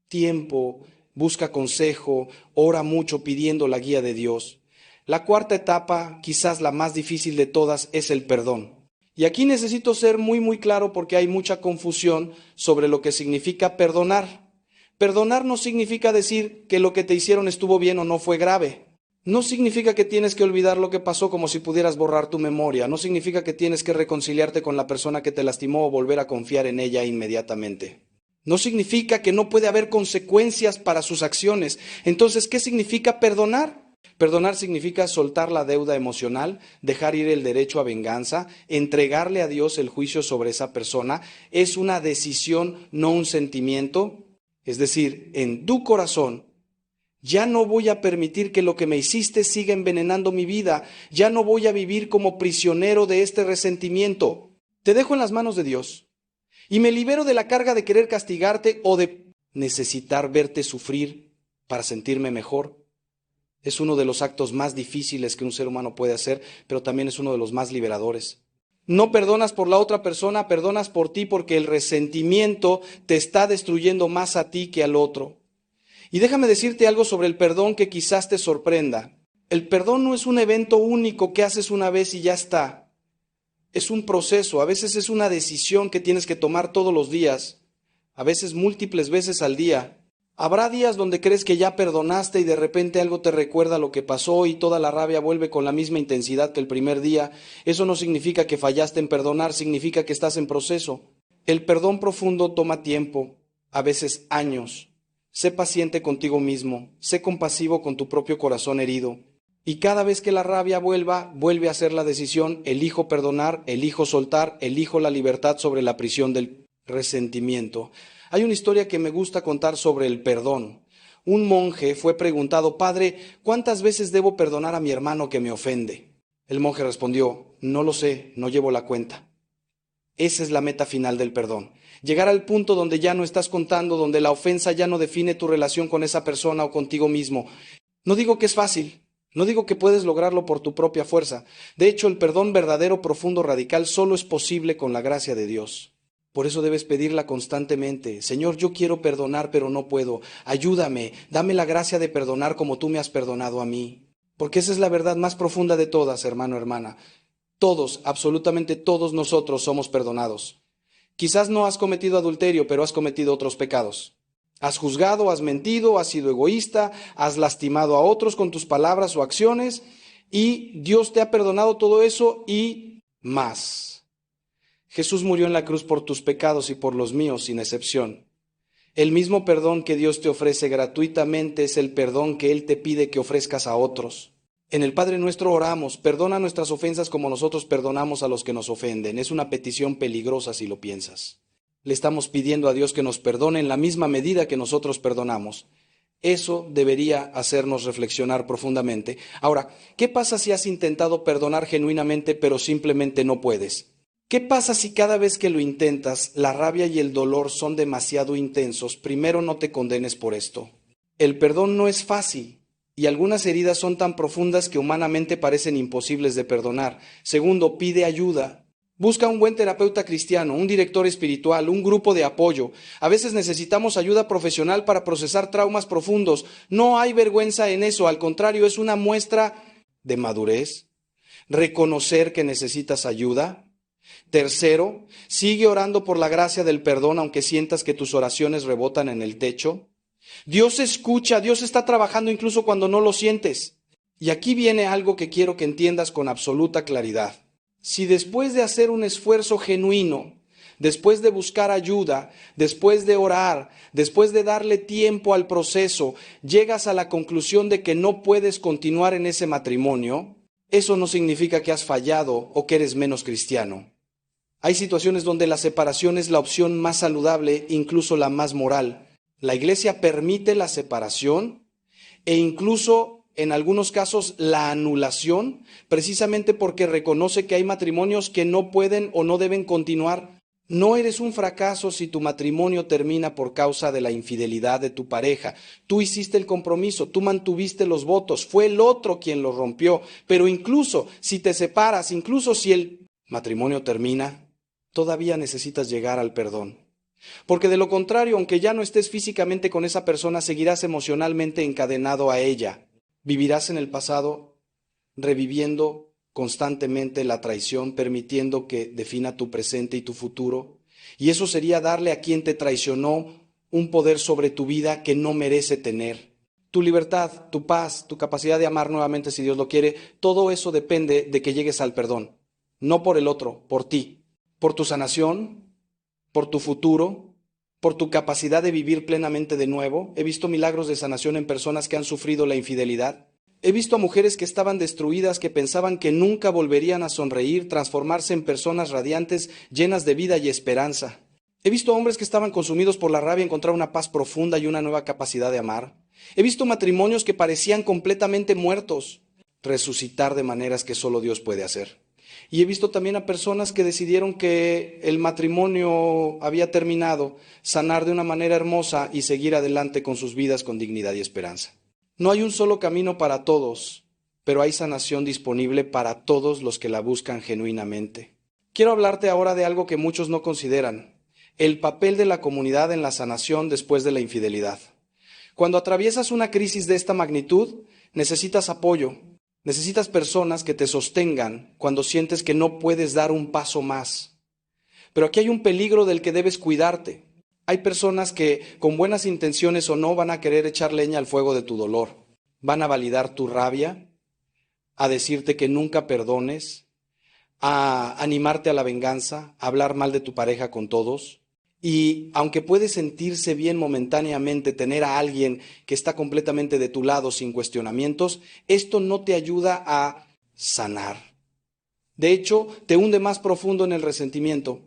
tiempo, busca consejo, ora mucho pidiendo la guía de Dios. La cuarta etapa, quizás la más difícil de todas, es el perdón. Y aquí necesito ser muy claro porque hay mucha confusión sobre lo que significa perdonar. Perdonar no significa decir que lo que te hicieron estuvo bien o no fue grave. No significa que tienes que olvidar lo que pasó como si pudieras borrar tu memoria. No significa que tienes que reconciliarte con la persona que te lastimó o volver a confiar en ella inmediatamente. No significa que no puede haber consecuencias para sus acciones. Entonces, ¿qué significa perdonar? Perdonar significa soltar la deuda emocional, dejar ir el derecho a venganza, entregarle a Dios el juicio sobre esa persona. Es una decisión, no un sentimiento. Es decir, en tu corazón, ya no voy a permitir que lo que me hiciste siga envenenando mi vida. Ya no voy a vivir como prisionero de este resentimiento. Te dejo en las manos de Dios y me libero de la carga de querer castigarte o de necesitar verte sufrir para sentirme mejor. Es uno de los actos más difíciles que un ser humano puede hacer, pero también es uno de los más liberadores. No perdonas por la otra persona, perdonas por ti porque el resentimiento te está destruyendo más a ti que al otro. Y déjame decirte algo sobre el perdón que quizás te sorprenda. El perdón no es un evento único que haces una vez y ya está. Es un proceso, a veces es una decisión que tienes que tomar todos los días, a veces múltiples veces al día. Habrá días donde crees que ya perdonaste y de repente algo te recuerda lo que pasó y toda la rabia vuelve con la misma intensidad que el primer día. Eso no significa que fallaste en perdonar, significa que estás en proceso. El perdón profundo toma tiempo, a veces años. Sé paciente contigo mismo, sé compasivo con tu propio corazón herido. Y cada vez que la rabia vuelve a ser la decisión, elijo perdonar, elijo soltar, elijo la libertad sobre la prisión del resentimiento. Hay una historia que me gusta contar sobre el perdón. Un monje fue preguntado: Padre, ¿cuántas veces debo perdonar a mi hermano que me ofende? El monje respondió: no lo sé, no llevo la cuenta. Esa es la meta final del perdón. Llegar al punto donde ya no estás contando, donde la ofensa ya no define tu relación con esa persona o contigo mismo. No digo que es fácil, no digo que puedes lograrlo por tu propia fuerza. De hecho, el perdón verdadero, profundo, radical, solo es posible con la gracia de Dios. Por eso debes pedirla constantemente. Señor, yo quiero perdonar, pero no puedo. Ayúdame, dame la gracia de perdonar como tú me has perdonado a mí. Porque esa es la verdad más profunda de todas, hermano, hermana. Todos, absolutamente todos nosotros somos perdonados. Quizás no has cometido adulterio, pero has cometido otros pecados. Has juzgado, has mentido, has sido egoísta, has lastimado a otros con tus palabras o acciones, y Dios te ha perdonado todo eso y más. Jesús murió en la cruz por tus pecados y por los míos, sin excepción. El mismo perdón que Dios te ofrece gratuitamente es el perdón que Él te pide que ofrezcas a otros. En el Padre Nuestro oramos, perdona nuestras ofensas como nosotros perdonamos a los que nos ofenden. Es una petición peligrosa si lo piensas. Le estamos pidiendo a Dios que nos perdone en la misma medida que nosotros perdonamos. Eso debería hacernos reflexionar profundamente. Ahora, ¿qué pasa si has intentado perdonar genuinamente pero simplemente no puedes? ¿Qué pasa si cada vez que lo intentas, la rabia y el dolor son demasiado intensos? Primero, no te condenes por esto. El perdón no es fácil y algunas heridas son tan profundas que humanamente parecen imposibles de perdonar. Segundo, pide ayuda. Busca un buen terapeuta cristiano, un director espiritual, un grupo de apoyo. A veces necesitamos ayuda profesional para procesar traumas profundos. No hay vergüenza en eso, al contrario, es una muestra de madurez. Reconocer que necesitas ayuda. Tercero, sigue orando por la gracia del perdón aunque sientas que tus oraciones rebotan en el techo. Dios escucha, Dios está trabajando incluso cuando no lo sientes. Y aquí viene algo que quiero que entiendas con absoluta claridad. Si después de hacer un esfuerzo genuino, después de buscar ayuda, después de orar, después de darle tiempo al proceso, llegas a la conclusión de que no puedes continuar en ese matrimonio, eso no significa que has fallado o que eres menos cristiano. Hay situaciones donde la separación es la opción más saludable, incluso la más moral. La Iglesia permite la separación e incluso en algunos casos la anulación, precisamente porque reconoce que hay matrimonios que no pueden o no deben continuar. No eres un fracaso si tu matrimonio termina por causa de la infidelidad de tu pareja. Tú hiciste el compromiso, tú mantuviste los votos, fue el otro quien los rompió. Pero incluso si te separas, incluso si el matrimonio termina, todavía necesitas llegar al perdón. Porque de lo contrario, aunque ya no estés físicamente con esa persona, seguirás emocionalmente encadenado a ella. Vivirás en el pasado reviviendo constantemente la traición, permitiendo que defina tu presente y tu futuro. Y eso sería darle a quien te traicionó un poder sobre tu vida que no merece tener. Tu libertad, tu paz, tu capacidad de amar nuevamente si Dios lo quiere, todo eso depende de que llegues al perdón. No por el otro, por ti. Por tu sanación, por tu futuro, por tu capacidad de vivir plenamente de nuevo. He visto milagros de sanación en personas que han sufrido la infidelidad. He visto a mujeres que estaban destruidas, que pensaban que nunca volverían a sonreír, transformarse en personas radiantes, llenas de vida y esperanza. He visto hombres que estaban consumidos por la rabia encontrar una paz profunda y una nueva capacidad de amar. He visto matrimonios que parecían completamente muertos, resucitar de maneras que solo Dios puede hacer. Y he visto también a personas que decidieron que el matrimonio había terminado, sanar de una manera hermosa y seguir adelante con sus vidas con dignidad y esperanza. No hay un solo camino para todos, pero hay sanación disponible para todos los que la buscan genuinamente. Quiero hablarte ahora de algo que muchos no consideran: el papel de la comunidad en la sanación después de la infidelidad. Cuando atraviesas una crisis de esta magnitud, necesitas apoyo. Necesitas personas que te sostengan cuando sientes que no puedes dar un paso más. Pero aquí hay un peligro del que debes cuidarte. Hay personas que, con buenas intenciones o no, van a querer echar leña al fuego de tu dolor. Van a validar tu rabia, a decirte que nunca perdones, a animarte a la venganza, a hablar mal de tu pareja con todos. Y aunque puede sentirse bien momentáneamente tener a alguien que está completamente de tu lado sin cuestionamientos, esto no te ayuda a sanar. De hecho, te hunde más profundo en el resentimiento.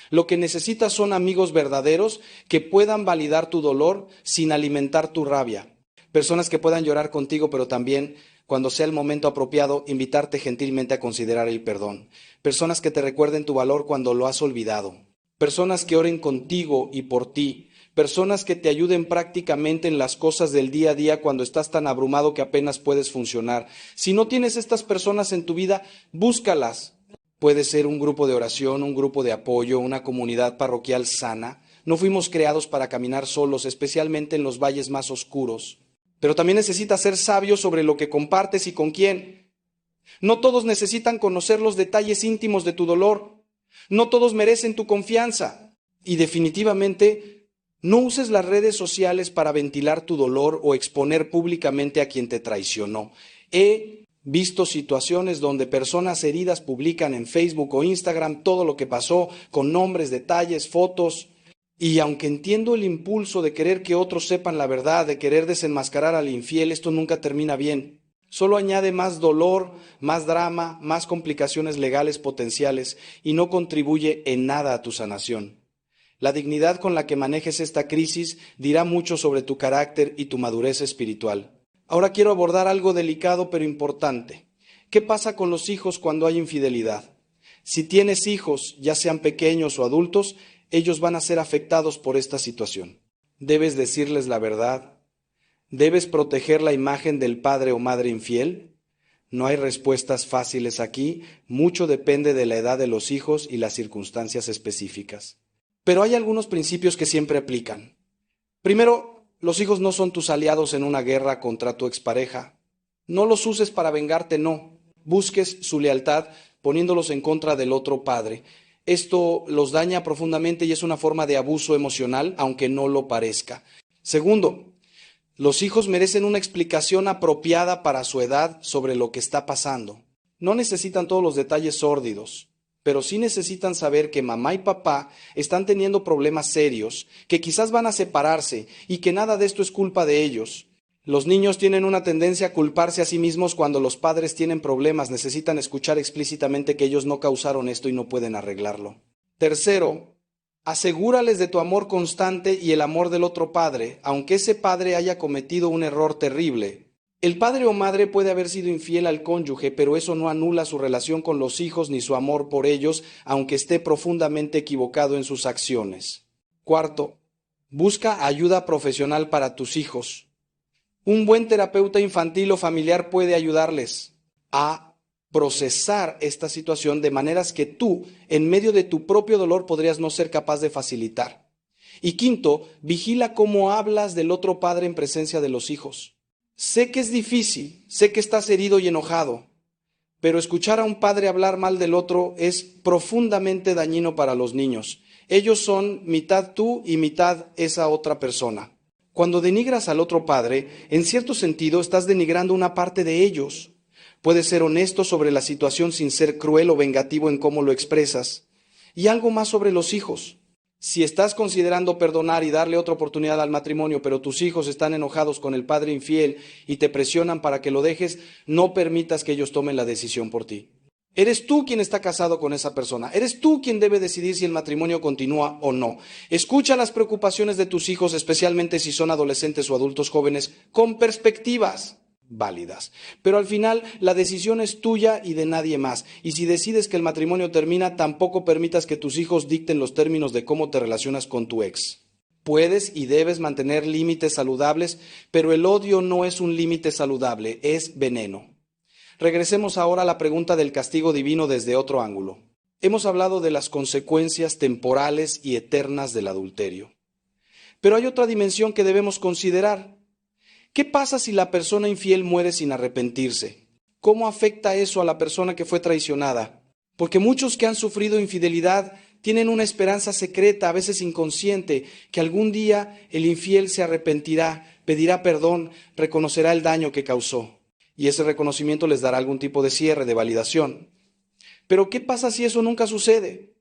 Lo que necesitas son amigos verdaderos que puedan validar tu dolor sin alimentar tu rabia. Personas que puedan llorar contigo, pero también, cuando sea el momento apropiado, invitarte gentilmente a considerar el perdón. Personas que te recuerden tu valor cuando lo has olvidado. Personas que oren contigo y por ti. Personas que te ayuden prácticamente en las cosas del día a día cuando estás tan abrumado que apenas puedes funcionar. Si no tienes estas personas en tu vida, búscalas. Puede ser un grupo de oración, un grupo de apoyo, una comunidad parroquial sana. No fuimos creados para caminar solos, especialmente en los valles más oscuros. Pero también necesitas ser sabio sobre lo que compartes y con quién. No todos necesitan conocer los detalles íntimos de tu dolor. No todos merecen tu confianza. Y definitivamente, no uses las redes sociales para ventilar tu dolor o exponer públicamente a quien te traicionó. He visto situaciones donde personas heridas publican en Facebook o Instagram todo lo que pasó, con nombres, detalles, fotos. Y aunque entiendo el impulso de querer que otros sepan la verdad, de querer desenmascarar al infiel, esto nunca termina bien. Solo añade más dolor, más drama, más complicaciones legales potenciales y no contribuye en nada a tu sanación. La dignidad con la que manejes esta crisis dirá mucho sobre tu carácter y tu madurez espiritual. Ahora quiero abordar algo delicado pero importante. ¿Qué pasa con los hijos cuando hay infidelidad? Si tienes hijos, ya sean pequeños o adultos, ellos van a ser afectados por esta situación. Debes decirles la verdad. ¿Debes proteger la imagen del padre o madre infiel? No hay respuestas fáciles aquí, mucho depende de la edad de los hijos y las circunstancias específicas. Pero hay algunos principios que siempre aplican. Primero, los hijos no son tus aliados en una guerra contra tu expareja. No los uses para vengarte, no. Busques su lealtad poniéndolos en contra del otro padre. Esto los daña profundamente y es una forma de abuso emocional, aunque no lo parezca. Segundo, los hijos merecen una explicación apropiada para su edad sobre lo que está pasando. No necesitan todos los detalles sórdidos, pero sí necesitan saber que mamá y papá están teniendo problemas serios, que quizás van a separarse y que nada de esto es culpa de ellos. Los niños tienen una tendencia a culparse a sí mismos cuando los padres tienen problemas, necesitan escuchar explícitamente que ellos no causaron esto y no pueden arreglarlo. Tercero, asegúrales de tu amor constante y el amor del otro padre, aunque ese padre haya cometido un error terrible. El padre o madre puede haber sido infiel al cónyuge, pero eso no anula su relación con los hijos ni su amor por ellos, aunque esté profundamente equivocado en sus acciones. Cuarto, busca ayuda profesional para tus hijos. Un buen terapeuta infantil o familiar puede ayudarles a procesar esta situación de maneras que tú, en medio de tu propio dolor, podrías no ser capaz de facilitar. Y quinto, vigila cómo hablas del otro padre en presencia de los hijos. Sé que es difícil, sé que estás herido y enojado, pero escuchar a un padre hablar mal del otro es profundamente dañino para los niños. Ellos son mitad tú y mitad esa otra persona. Cuando denigras al otro padre, en cierto sentido estás denigrando una parte de ellos. Puedes ser honesto sobre la situación sin ser cruel o vengativo en cómo lo expresas. Y algo más sobre los hijos. Si estás considerando perdonar y darle otra oportunidad al matrimonio, pero tus hijos están enojados con el padre infiel y te presionan para que lo dejes, no permitas que ellos tomen la decisión por ti. Eres tú quien está casado con esa persona. Eres tú quien debe decidir si el matrimonio continúa o no. Escucha las preocupaciones de tus hijos, especialmente si son adolescentes o adultos jóvenes, con perspectivas válidas. Pero al final la decisión es tuya y de nadie más. Y si decides que el matrimonio termina, tampoco permitas que tus hijos dicten los términos de cómo te relacionas con tu ex. Puedes y debes mantener límites saludables, pero el odio no es un límite saludable, es veneno. Regresemos ahora a la pregunta del castigo divino desde otro ángulo. Hemos hablado de las consecuencias temporales y eternas del adulterio. Pero hay otra dimensión que debemos considerar. ¿Qué pasa si la persona infiel muere sin arrepentirse? ¿Cómo afecta eso a la persona que fue traicionada? Porque muchos que han sufrido infidelidad tienen una esperanza secreta, a veces inconsciente, que algún día el infiel se arrepentirá, pedirá perdón, reconocerá el daño que causó. Y ese reconocimiento les dará algún tipo de cierre, de validación. Pero ¿qué pasa si eso nunca sucede?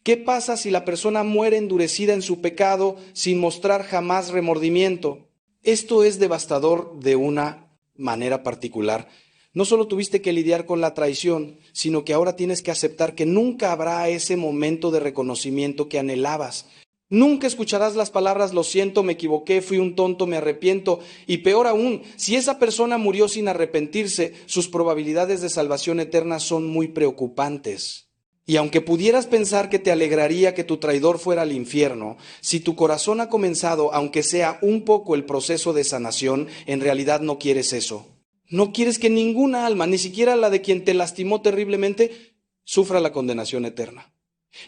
¿Qué pasa si la persona muere endurecida en su pecado sin mostrar jamás remordimiento? Esto es devastador de una manera particular. No solo tuviste que lidiar con la traición, sino que ahora tienes que aceptar que nunca habrá ese momento de reconocimiento que anhelabas. Nunca escucharás las palabras lo siento, me equivoqué, fui un tonto, me arrepiento. Y peor aún, si esa persona murió sin arrepentirse, sus probabilidades de salvación eterna son muy preocupantes. Y aunque pudieras pensar que te alegraría que tu traidor fuera al infierno, si tu corazón ha comenzado, aunque sea un poco el proceso de sanación, en realidad no quieres eso. No quieres que ninguna alma, ni siquiera la de quien te lastimó terriblemente, sufra la condenación eterna.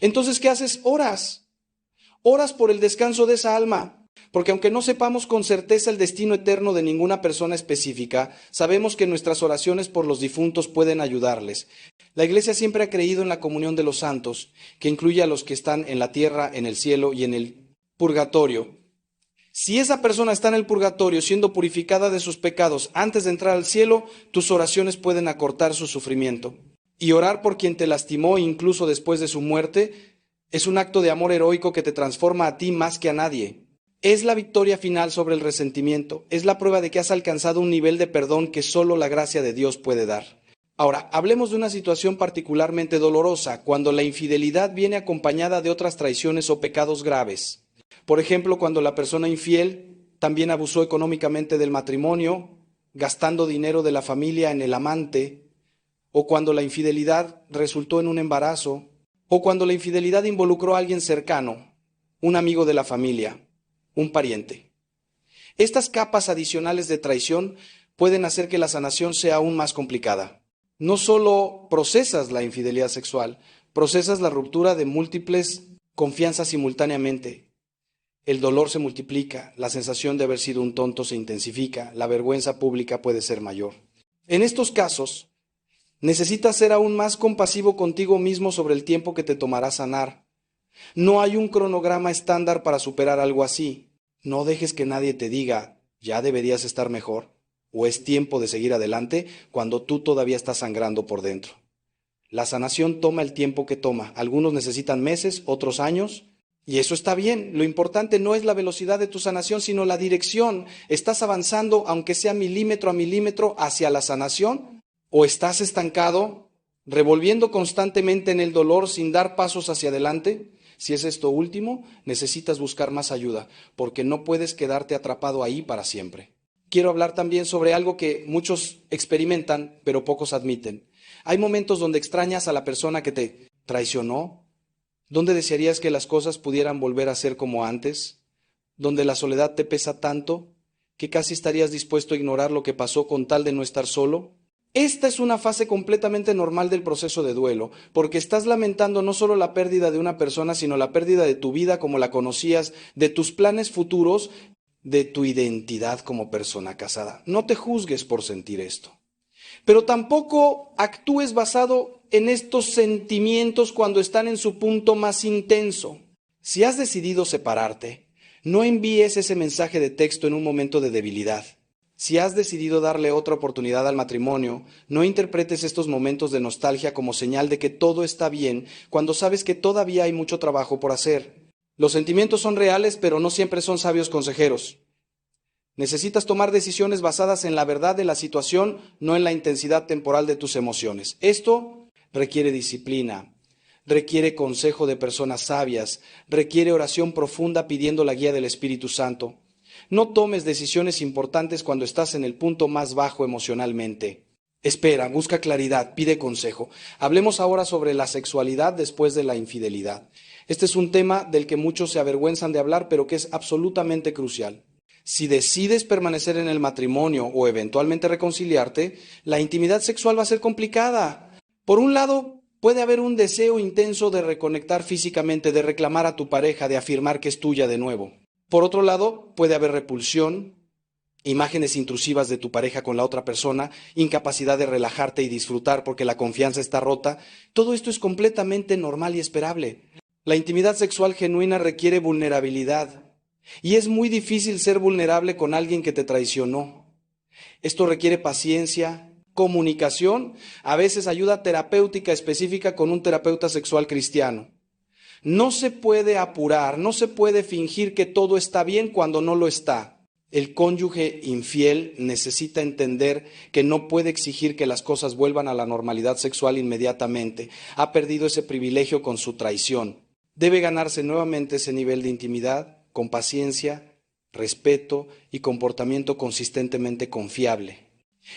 Entonces, ¿qué haces? Oras. Oras por el descanso de esa alma, porque aunque no sepamos con certeza el destino eterno de ninguna persona específica, sabemos que nuestras oraciones por los difuntos pueden ayudarles. La Iglesia siempre ha creído en la comunión de los santos, que incluye a los que están en la tierra, en el cielo y en el purgatorio. Si esa persona está en el purgatorio siendo purificada de sus pecados antes de entrar al cielo, tus oraciones pueden acortar su sufrimiento. Y orar por quien te lastimó incluso después de su muerte Es un acto de amor heroico que te transforma a ti más que a nadie. Es la victoria final sobre el resentimiento. Es la prueba de que has alcanzado un nivel de perdón que solo la gracia de Dios puede dar. Ahora, hablemos de una situación particularmente dolorosa, cuando la infidelidad viene acompañada de otras traiciones o pecados graves. Por ejemplo, cuando la persona infiel también abusó económicamente del matrimonio, gastando dinero de la familia en el amante, o cuando la infidelidad resultó en un embarazo, o cuando la infidelidad involucró a alguien cercano, un amigo de la familia, un pariente. Estas capas adicionales de traición pueden hacer que la sanación sea aún más complicada. No solo procesas la infidelidad sexual, procesas la ruptura de múltiples confianzas simultáneamente. El dolor se multiplica, la sensación de haber sido un tonto se intensifica, la vergüenza pública puede ser mayor. En estos casos, necesitas ser aún más compasivo contigo mismo sobre el tiempo que te tomará sanar. No hay un cronograma estándar para superar algo así. No dejes que nadie te diga, ya deberías estar mejor, o es tiempo de seguir adelante cuando tú todavía estás sangrando por dentro. La sanación toma el tiempo que toma. Algunos necesitan meses, otros años, y eso está bien. Lo importante no es la velocidad de tu sanación, sino la dirección. ¿Estás avanzando, aunque sea milímetro a milímetro, hacia la sanación? ¿O estás estancado, revolviendo constantemente en el dolor sin dar pasos hacia adelante? Si es esto último, necesitas buscar más ayuda, porque no puedes quedarte atrapado ahí para siempre. Quiero hablar también sobre algo que muchos experimentan, pero pocos admiten. Hay momentos donde extrañas a la persona que te traicionó, donde desearías que las cosas pudieran volver a ser como antes, donde la soledad te pesa tanto que casi estarías dispuesto a ignorar lo que pasó con tal de no estar solo. Esta es una fase completamente normal del proceso de duelo, porque estás lamentando no solo la pérdida de una persona, sino la pérdida de tu vida como la conocías, de tus planes futuros, de tu identidad como persona casada. No te juzgues por sentir esto. Pero tampoco actúes basado en estos sentimientos cuando están en su punto más intenso. Si has decidido separarte, no envíes ese mensaje de texto en un momento de debilidad. Si has decidido darle otra oportunidad al matrimonio, no interpretes estos momentos de nostalgia como señal de que todo está bien cuando sabes que todavía hay mucho trabajo por hacer. Los sentimientos son reales, pero no siempre son sabios consejeros. Necesitas tomar decisiones basadas en la verdad de la situación, no en la intensidad temporal de tus emociones. Esto requiere disciplina, requiere consejo de personas sabias, requiere oración profunda pidiendo la guía del Espíritu Santo. No tomes decisiones importantes cuando estás en el punto más bajo emocionalmente. Espera, busca claridad, pide consejo. Hablemos ahora sobre la sexualidad después de la infidelidad. Este es un tema del que muchos se avergüenzan de hablar, pero que es absolutamente crucial. Si decides permanecer en el matrimonio o eventualmente reconciliarte, la intimidad sexual va a ser complicada. Por un lado, puede haber un deseo intenso de reconectar físicamente, de reclamar a tu pareja, de afirmar que es tuya de nuevo. Por otro lado, puede haber repulsión, imágenes intrusivas de tu pareja con la otra persona, incapacidad de relajarte y disfrutar porque la confianza está rota. Todo esto es completamente normal y esperable. La intimidad sexual genuina requiere vulnerabilidad. Y es muy difícil ser vulnerable con alguien que te traicionó. Esto requiere paciencia, comunicación, a veces ayuda terapéutica específica con un terapeuta sexual cristiano. No se puede apurar, no se puede fingir que todo está bien cuando no lo está. El cónyuge infiel necesita entender que no puede exigir que las cosas vuelvan a la normalidad sexual inmediatamente. Ha perdido ese privilegio con su traición. Debe ganarse nuevamente ese nivel de intimidad con paciencia, respeto y comportamiento consistentemente confiable.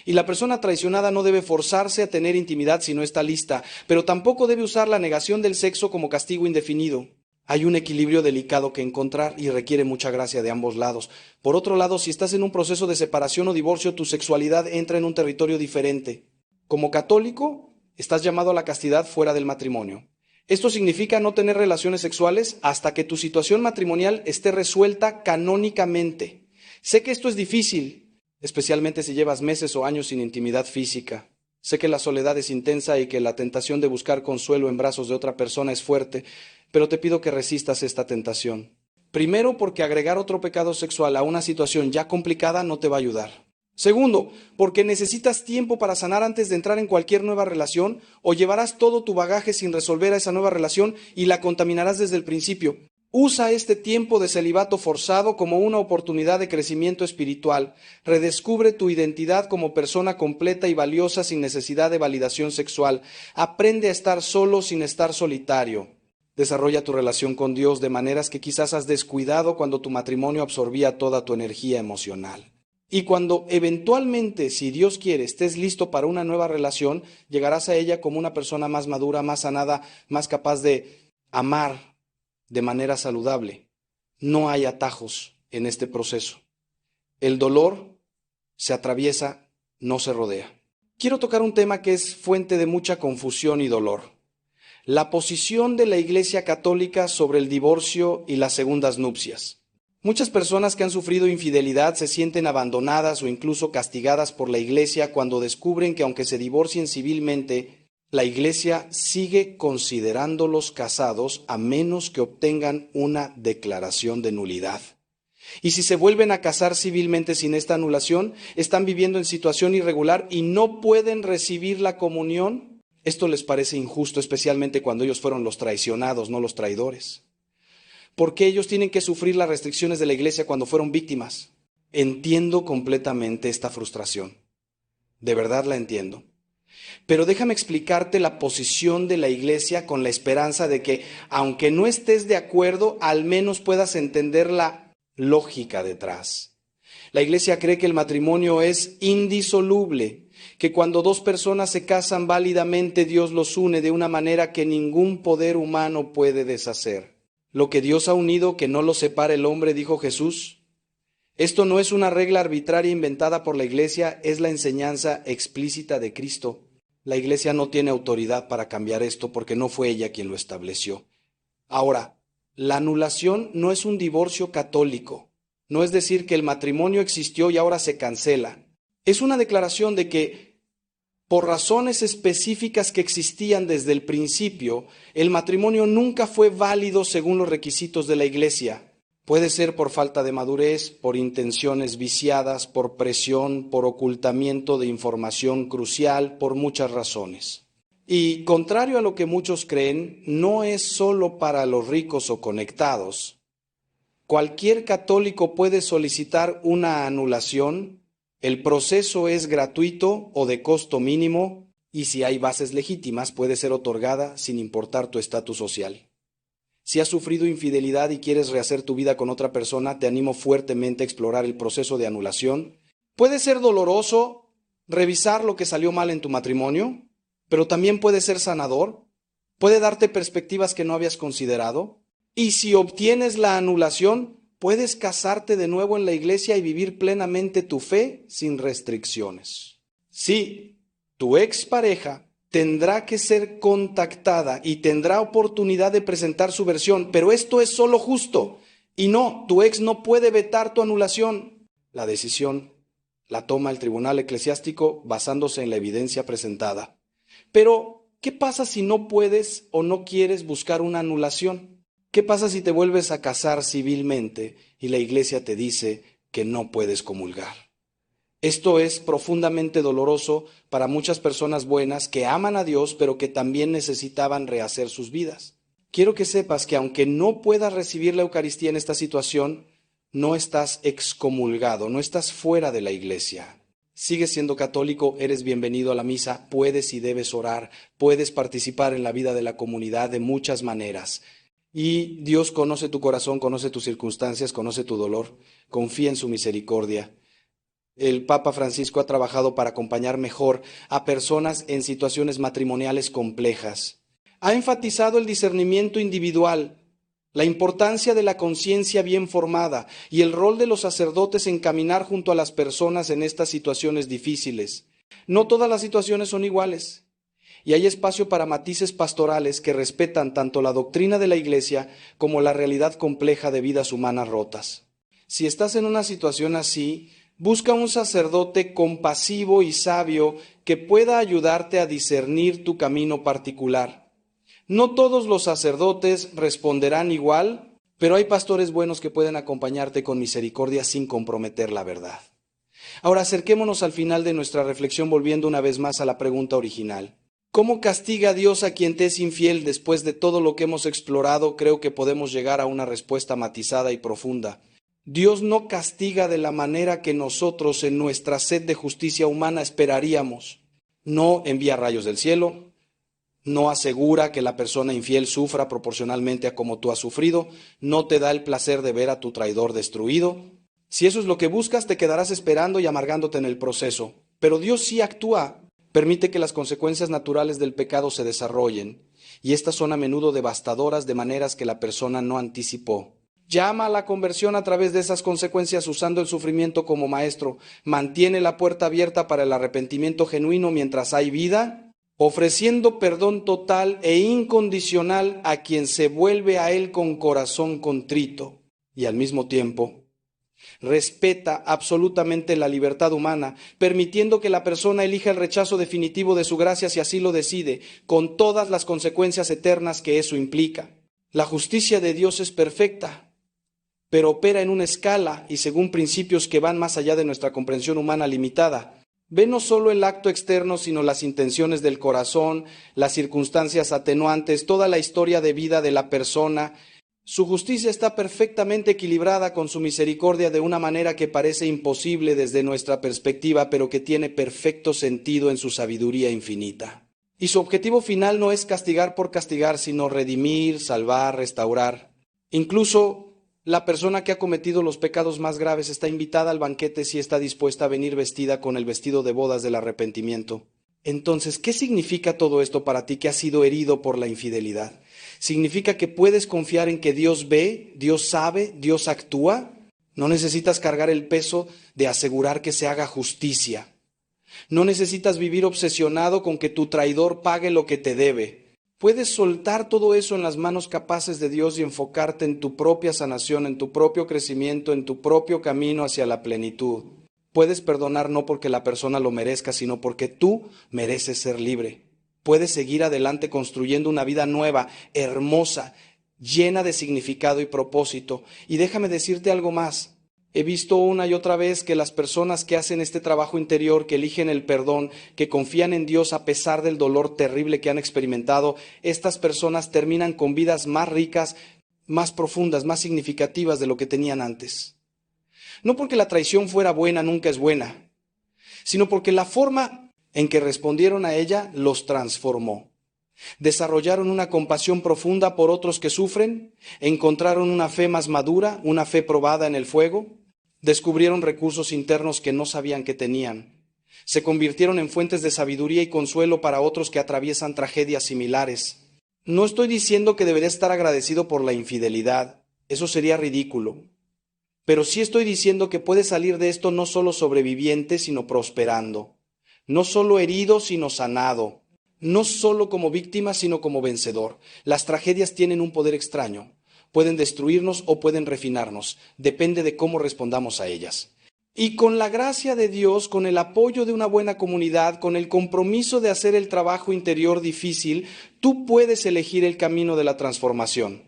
Y la persona traicionada no debe forzarse a tener intimidad si no está lista, pero tampoco debe usar la negación del sexo como castigo indefinido. Hay un equilibrio delicado que encontrar y requiere mucha gracia de ambos lados. Por otro lado, si estás en un proceso de separación o divorcio, tu sexualidad entra en un territorio diferente. Como católico, estás llamado a la castidad fuera del matrimonio. Esto significa no tener relaciones sexuales hasta que tu situación matrimonial esté resuelta canónicamente. Sé que esto es difícil, especialmente si llevas meses o años sin intimidad física. Sé que la soledad es intensa y que la tentación de buscar consuelo en brazos de otra persona es fuerte, pero te pido que resistas esta tentación. Primero, porque agregar otro pecado sexual a una situación ya complicada no te va a ayudar. Segundo, porque necesitas tiempo para sanar antes de entrar en cualquier nueva relación, o llevarás todo tu bagaje sin resolver a esa nueva relación y la contaminarás desde el principio. Usa este tiempo de celibato forzado como una oportunidad de crecimiento espiritual. Redescubre tu identidad como persona completa y valiosa sin necesidad de validación sexual. Aprende a estar solo sin estar solitario. Desarrolla tu relación con Dios de maneras que quizás has descuidado cuando tu matrimonio absorbía toda tu energía emocional. Y cuando eventualmente, si Dios quiere, estés listo para una nueva relación, llegarás a ella como una persona más madura, más sanada, más capaz de amar de manera saludable. No hay atajos en este proceso. El dolor se atraviesa, no se rodea. Quiero tocar un tema que es fuente de mucha confusión y dolor. La posición de la Iglesia Católica sobre el divorcio y las segundas nupcias. Muchas personas que han sufrido infidelidad se sienten abandonadas o incluso castigadas por la Iglesia cuando descubren que aunque se divorcien civilmente, la Iglesia sigue considerándolos casados a menos que obtengan una declaración de nulidad. Y si se vuelven a casar civilmente sin esta anulación, están viviendo en situación irregular y no pueden recibir la comunión. Esto les parece injusto, especialmente cuando ellos fueron los traicionados, no los traidores. ¿Por qué ellos tienen que sufrir las restricciones de la Iglesia cuando fueron víctimas? Entiendo completamente esta frustración. De verdad la entiendo. Pero déjame explicarte la posición de la Iglesia con la esperanza de que, aunque no estés de acuerdo, al menos puedas entender la lógica detrás. La Iglesia cree que el matrimonio es indisoluble, que cuando dos personas se casan válidamente, Dios los une de una manera que ningún poder humano puede deshacer. Lo que Dios ha unido, que no lo separe el hombre, dijo Jesús. Esto no es una regla arbitraria inventada por la Iglesia, es la enseñanza explícita de Cristo. La Iglesia no tiene autoridad para cambiar esto porque no fue ella quien lo estableció. Ahora, la anulación no es un divorcio católico. No es decir que el matrimonio existió y ahora se cancela. Es una declaración de que, por razones específicas que existían desde el principio, el matrimonio nunca fue válido según los requisitos de la Iglesia. Puede ser por falta de madurez, por intenciones viciadas, por presión, por ocultamiento de información crucial, por muchas razones. Y contrario a lo que muchos creen, no es solo para los ricos o conectados. Cualquier católico puede solicitar una anulación. El proceso es gratuito o de costo mínimo y si hay bases legítimas puede ser otorgada sin importar tu estatus social. Si has sufrido infidelidad y quieres rehacer tu vida con otra persona, te animo fuertemente a explorar el proceso de anulación. Puede ser doloroso revisar lo que salió mal en tu matrimonio, pero también puede ser sanador. Puede darte perspectivas que no habías considerado. Y si obtienes la anulación, puedes casarte de nuevo en la Iglesia y vivir plenamente tu fe sin restricciones. Sí, tu expareja tendrá que ser contactada y tendrá oportunidad de presentar su versión, pero esto es solo justo. Y no, tu ex no puede vetar tu anulación. La decisión la toma el tribunal eclesiástico basándose en la evidencia presentada. Pero, ¿qué pasa si no puedes o no quieres buscar una anulación? ¿Qué pasa si te vuelves a casar civilmente y la Iglesia te dice que no puedes comulgar? Esto es profundamente doloroso para muchas personas buenas que aman a Dios, pero que también necesitaban rehacer sus vidas. Quiero que sepas que aunque no puedas recibir la Eucaristía en esta situación, no estás excomulgado, no estás fuera de la Iglesia. Sigues siendo católico, eres bienvenido a la misa, puedes y debes orar, puedes participar en la vida de la comunidad de muchas maneras. Y Dios conoce tu corazón, conoce tus circunstancias, conoce tu dolor, confía en su misericordia. El Papa Francisco ha trabajado para acompañar mejor a personas en situaciones matrimoniales complejas. Ha enfatizado el discernimiento individual, la importancia de la conciencia bien formada y el rol de los sacerdotes en caminar junto a las personas en estas situaciones difíciles. No todas las situaciones son iguales y hay espacio para matices pastorales que respetan tanto la doctrina de la Iglesia como la realidad compleja de vidas humanas rotas. Si estás en una situación así, busca un sacerdote compasivo y sabio que pueda ayudarte a discernir tu camino particular. No todos los sacerdotes responderán igual, pero hay pastores buenos que pueden acompañarte con misericordia sin comprometer la verdad. Ahora acerquémonos al final de nuestra reflexión volviendo una vez más a la pregunta original. ¿Cómo castiga Dios a quien te es infiel? Después de todo lo que hemos explorado, creo que podemos llegar a una respuesta matizada y profunda. Dios no castiga de la manera que nosotros en nuestra sed de justicia humana esperaríamos. No envía rayos del cielo, no asegura que la persona infiel sufra proporcionalmente a como tú has sufrido, no te da el placer de ver a tu traidor destruido. Si eso es lo que buscas, te quedarás esperando y amargándote en el proceso. Pero Dios sí actúa, permite que las consecuencias naturales del pecado se desarrollen, y estas son a menudo devastadoras de maneras que la persona no anticipó. Llama a la conversión a través de esas consecuencias usando el sufrimiento como maestro. Mantiene la puerta abierta para el arrepentimiento genuino mientras hay vida, ofreciendo perdón total e incondicional a quien se vuelve a Él con corazón contrito. Y al mismo tiempo, respeta absolutamente la libertad humana, permitiendo que la persona elija el rechazo definitivo de su gracia si así lo decide, con todas las consecuencias eternas que eso implica. La justicia de Dios es perfecta, pero opera en una escala y según principios que van más allá de nuestra comprensión humana limitada. Ve no solo el acto externo, sino las intenciones del corazón, las circunstancias atenuantes, toda la historia de vida de la persona. Su justicia está perfectamente equilibrada con su misericordia de una manera que parece imposible desde nuestra perspectiva, pero que tiene perfecto sentido en su sabiduría infinita. Y su objetivo final no es castigar por castigar, sino redimir, salvar, restaurar. Incluso la persona que ha cometido los pecados más graves está invitada al banquete si está dispuesta a venir vestida con el vestido de bodas del arrepentimiento. Entonces, ¿qué significa todo esto para ti que has sido herido por la infidelidad? ¿Significa que puedes confiar en que Dios ve, Dios sabe, Dios actúa? No necesitas cargar el peso de asegurar que se haga justicia. No necesitas vivir obsesionado con que tu traidor pague lo que te debe. Puedes soltar todo eso en las manos capaces de Dios y enfocarte en tu propia sanación, en tu propio crecimiento, en tu propio camino hacia la plenitud. Puedes perdonar no porque la persona lo merezca, sino porque tú mereces ser libre. Puedes seguir adelante construyendo una vida nueva, hermosa, llena de significado y propósito. Y déjame decirte algo más. He visto una y otra vez que las personas que hacen este trabajo interior, que eligen el perdón, que confían en Dios a pesar del dolor terrible que han experimentado, estas personas terminan con vidas más ricas, más profundas, más significativas de lo que tenían antes. No porque la traición fuera buena, nunca es buena, sino porque la forma en que respondieron a ella los transformó. Desarrollaron una compasión profunda por otros que sufren, encontraron una fe más madura, una fe probada en el fuego, descubrieron recursos internos que no sabían que tenían, se convirtieron en fuentes de sabiduría y consuelo para otros que atraviesan tragedias similares. No estoy diciendo que deberías estar agradecido por la infidelidad, eso sería ridículo, pero sí estoy diciendo que puedes salir de esto no solo sobreviviente, sino prosperando, no solo herido, sino sanado. No solo como víctima, sino como vencedor. Las tragedias tienen un poder extraño. Pueden destruirnos o pueden refinarnos. Depende de cómo respondamos a ellas. Y con la gracia de Dios, con el apoyo de una buena comunidad, con el compromiso de hacer el trabajo interior difícil, tú puedes elegir el camino de la transformación.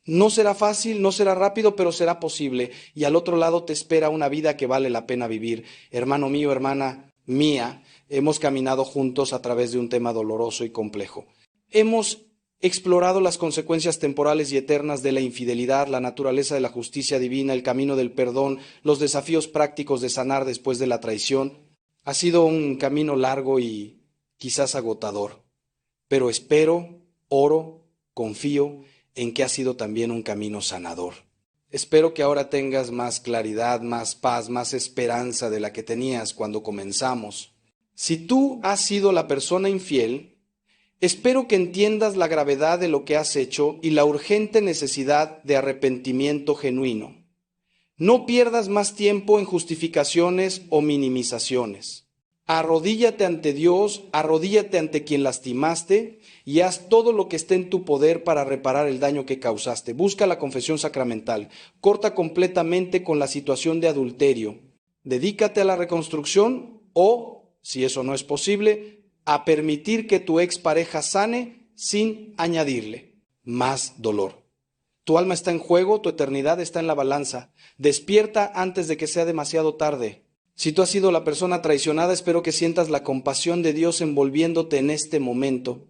No será fácil, no será rápido, pero será posible. Y al otro lado te espera una vida que vale la pena vivir. Hermano mío, hermana mía, hemos caminado juntos a través de un tema doloroso y complejo. Hemos explorado las consecuencias temporales y eternas de la infidelidad, la naturaleza de la justicia divina, el camino del perdón, los desafíos prácticos de sanar después de la traición. Ha sido un camino largo y quizás agotador, pero espero, oro, confío en que ha sido también un camino sanador. Espero que ahora tengas más claridad, más paz, más esperanza de la que tenías cuando comenzamos. Si tú has sido la persona infiel, espero que entiendas la gravedad de lo que has hecho y la urgente necesidad de arrepentimiento genuino. No pierdas más tiempo en justificaciones o minimizaciones. Arrodíllate ante Dios, arrodíllate ante quien lastimaste y haz todo lo que esté en tu poder para reparar el daño que causaste. Busca la confesión sacramental. Corta completamente con la situación de adulterio. Dedícate a la reconstrucción o, si eso no es posible, a permitir que tu expareja sane sin añadirle más dolor. Tu alma está en juego, tu eternidad está en la balanza. Despierta antes de que sea demasiado tarde. Si tú has sido la persona traicionada, espero que sientas la compasión de Dios envolviéndote en este momento.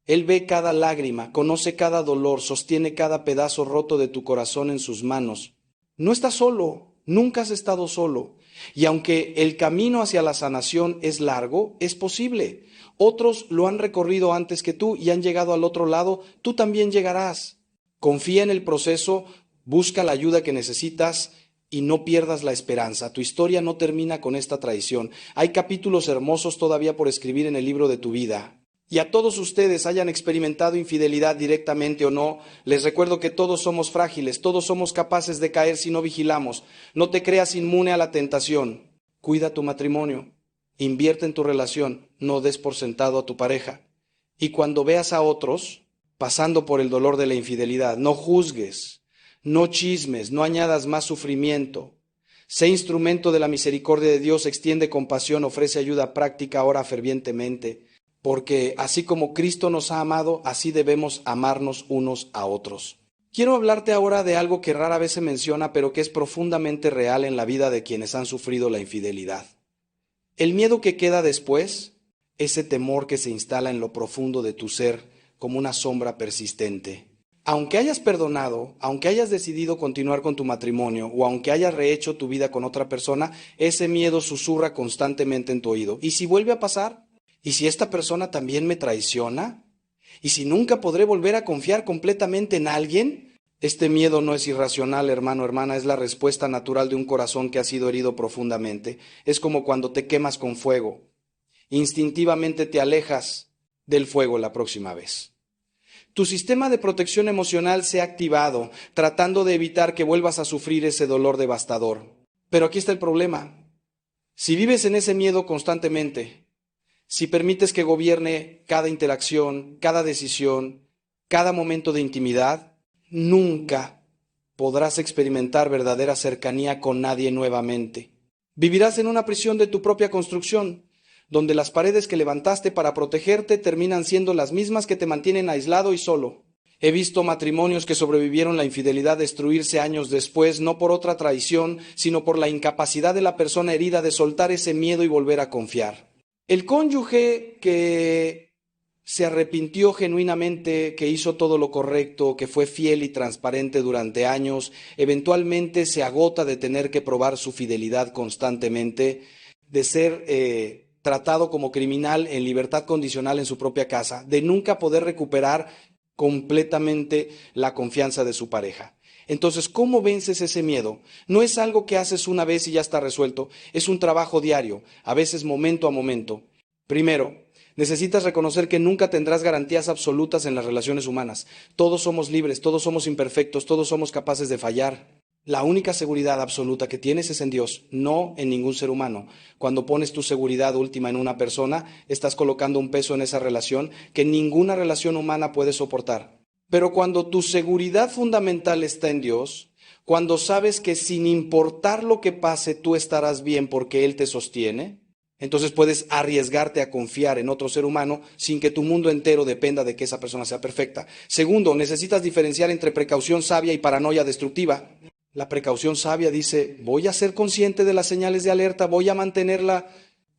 Él ve cada lágrima, conoce cada dolor, sostiene cada pedazo roto de tu corazón en sus manos. No estás solo, nunca has estado solo. Y aunque el camino hacia la sanación es largo, es posible. Otros lo han recorrido antes que tú y han llegado al otro lado, tú también llegarás. Confía en el proceso, busca la ayuda que necesitas y no pierdas la esperanza. Tu historia no termina con esta traición. Hay capítulos hermosos todavía por escribir en el libro de tu vida. Y a todos ustedes, hayan experimentado infidelidad directamente o no, les recuerdo que todos somos frágiles, todos somos capaces de caer si no vigilamos. No te creas inmune a la tentación. Cuida tu matrimonio, invierte en tu relación, no des por sentado a tu pareja. Y cuando veas a otros pasando por el dolor de la infidelidad, no juzgues, no chismes, no añadas más sufrimiento. Sé instrumento de la misericordia de Dios, extiende compasión, ofrece ayuda práctica, ora fervientemente. Porque así como Cristo nos ha amado, así debemos amarnos unos a otros. Quiero hablarte ahora de algo que rara vez se menciona, pero que es profundamente real en la vida de quienes han sufrido la infidelidad. El miedo que queda después, ese temor que se instala en lo profundo de tu ser como una sombra persistente. Aunque hayas perdonado, aunque hayas decidido continuar con tu matrimonio o aunque hayas rehecho tu vida con otra persona, ese miedo susurra constantemente en tu oído. ¿Y si vuelve a pasar? ¿Y si esta persona también me traiciona? ¿Y si nunca podré volver a confiar completamente en alguien? Este miedo no es irracional, hermano, hermana, es la respuesta natural de un corazón que ha sido herido profundamente. Es como cuando te quemas con fuego. Instintivamente te alejas del fuego la próxima vez. Tu sistema de protección emocional se ha activado, tratando de evitar que vuelvas a sufrir ese dolor devastador. Pero aquí está el problema. Si vives en ese miedo constantemente, si permites que gobierne cada interacción, cada decisión, cada momento de intimidad, nunca podrás experimentar verdadera cercanía con nadie nuevamente. Vivirás en una prisión de tu propia construcción, donde las paredes que levantaste para protegerte terminan siendo las mismas que te mantienen aislado y solo. He visto matrimonios que sobrevivieron la infidelidad destruirse años después, no por otra traición, sino por la incapacidad de la persona herida de soltar ese miedo y volver a confiar. El cónyuge que se arrepintió genuinamente, que hizo todo lo correcto, que fue fiel y transparente durante años, eventualmente se agota de tener que probar su fidelidad constantemente, de ser tratado como criminal en libertad condicional en su propia casa, de nunca poder recuperar completamente la confianza de su pareja. Entonces, ¿cómo vences ese miedo? No es algo que haces una vez y ya está resuelto, es un trabajo diario, a veces momento a momento. Primero, necesitas reconocer que nunca tendrás garantías absolutas en las relaciones humanas. Todos somos libres, todos somos imperfectos, todos somos capaces de fallar. La única seguridad absoluta que tienes es en Dios, no en ningún ser humano. Cuando pones tu seguridad última en una persona, estás colocando un peso en esa relación que ninguna relación humana puede soportar. Pero cuando tu seguridad fundamental está en Dios, cuando sabes que sin importar lo que pase, tú estarás bien porque Él te sostiene, entonces puedes arriesgarte a confiar en otro ser humano sin que tu mundo entero dependa de que esa persona sea perfecta. Segundo, necesitas diferenciar entre precaución sabia y paranoia destructiva. La precaución sabia dice, voy a ser consciente de las señales de alerta, voy a mantener la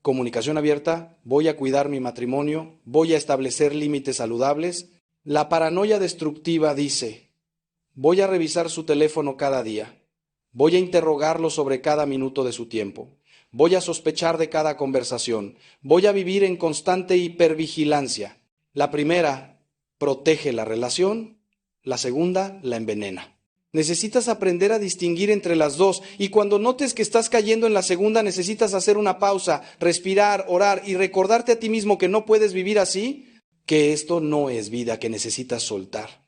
comunicación abierta, voy a cuidar mi matrimonio, voy a establecer límites saludables. La paranoia destructiva dice, voy a revisar su teléfono cada día, voy a interrogarlo sobre cada minuto de su tiempo, voy a sospechar de cada conversación, voy a vivir en constante hipervigilancia. La primera protege la relación, la segunda la envenena. Necesitas aprender a distinguir entre las dos y cuando notes que estás cayendo en la segunda necesitas hacer una pausa, respirar, orar y recordarte a ti mismo que no puedes vivir así, que esto no es vida, que necesitas soltar.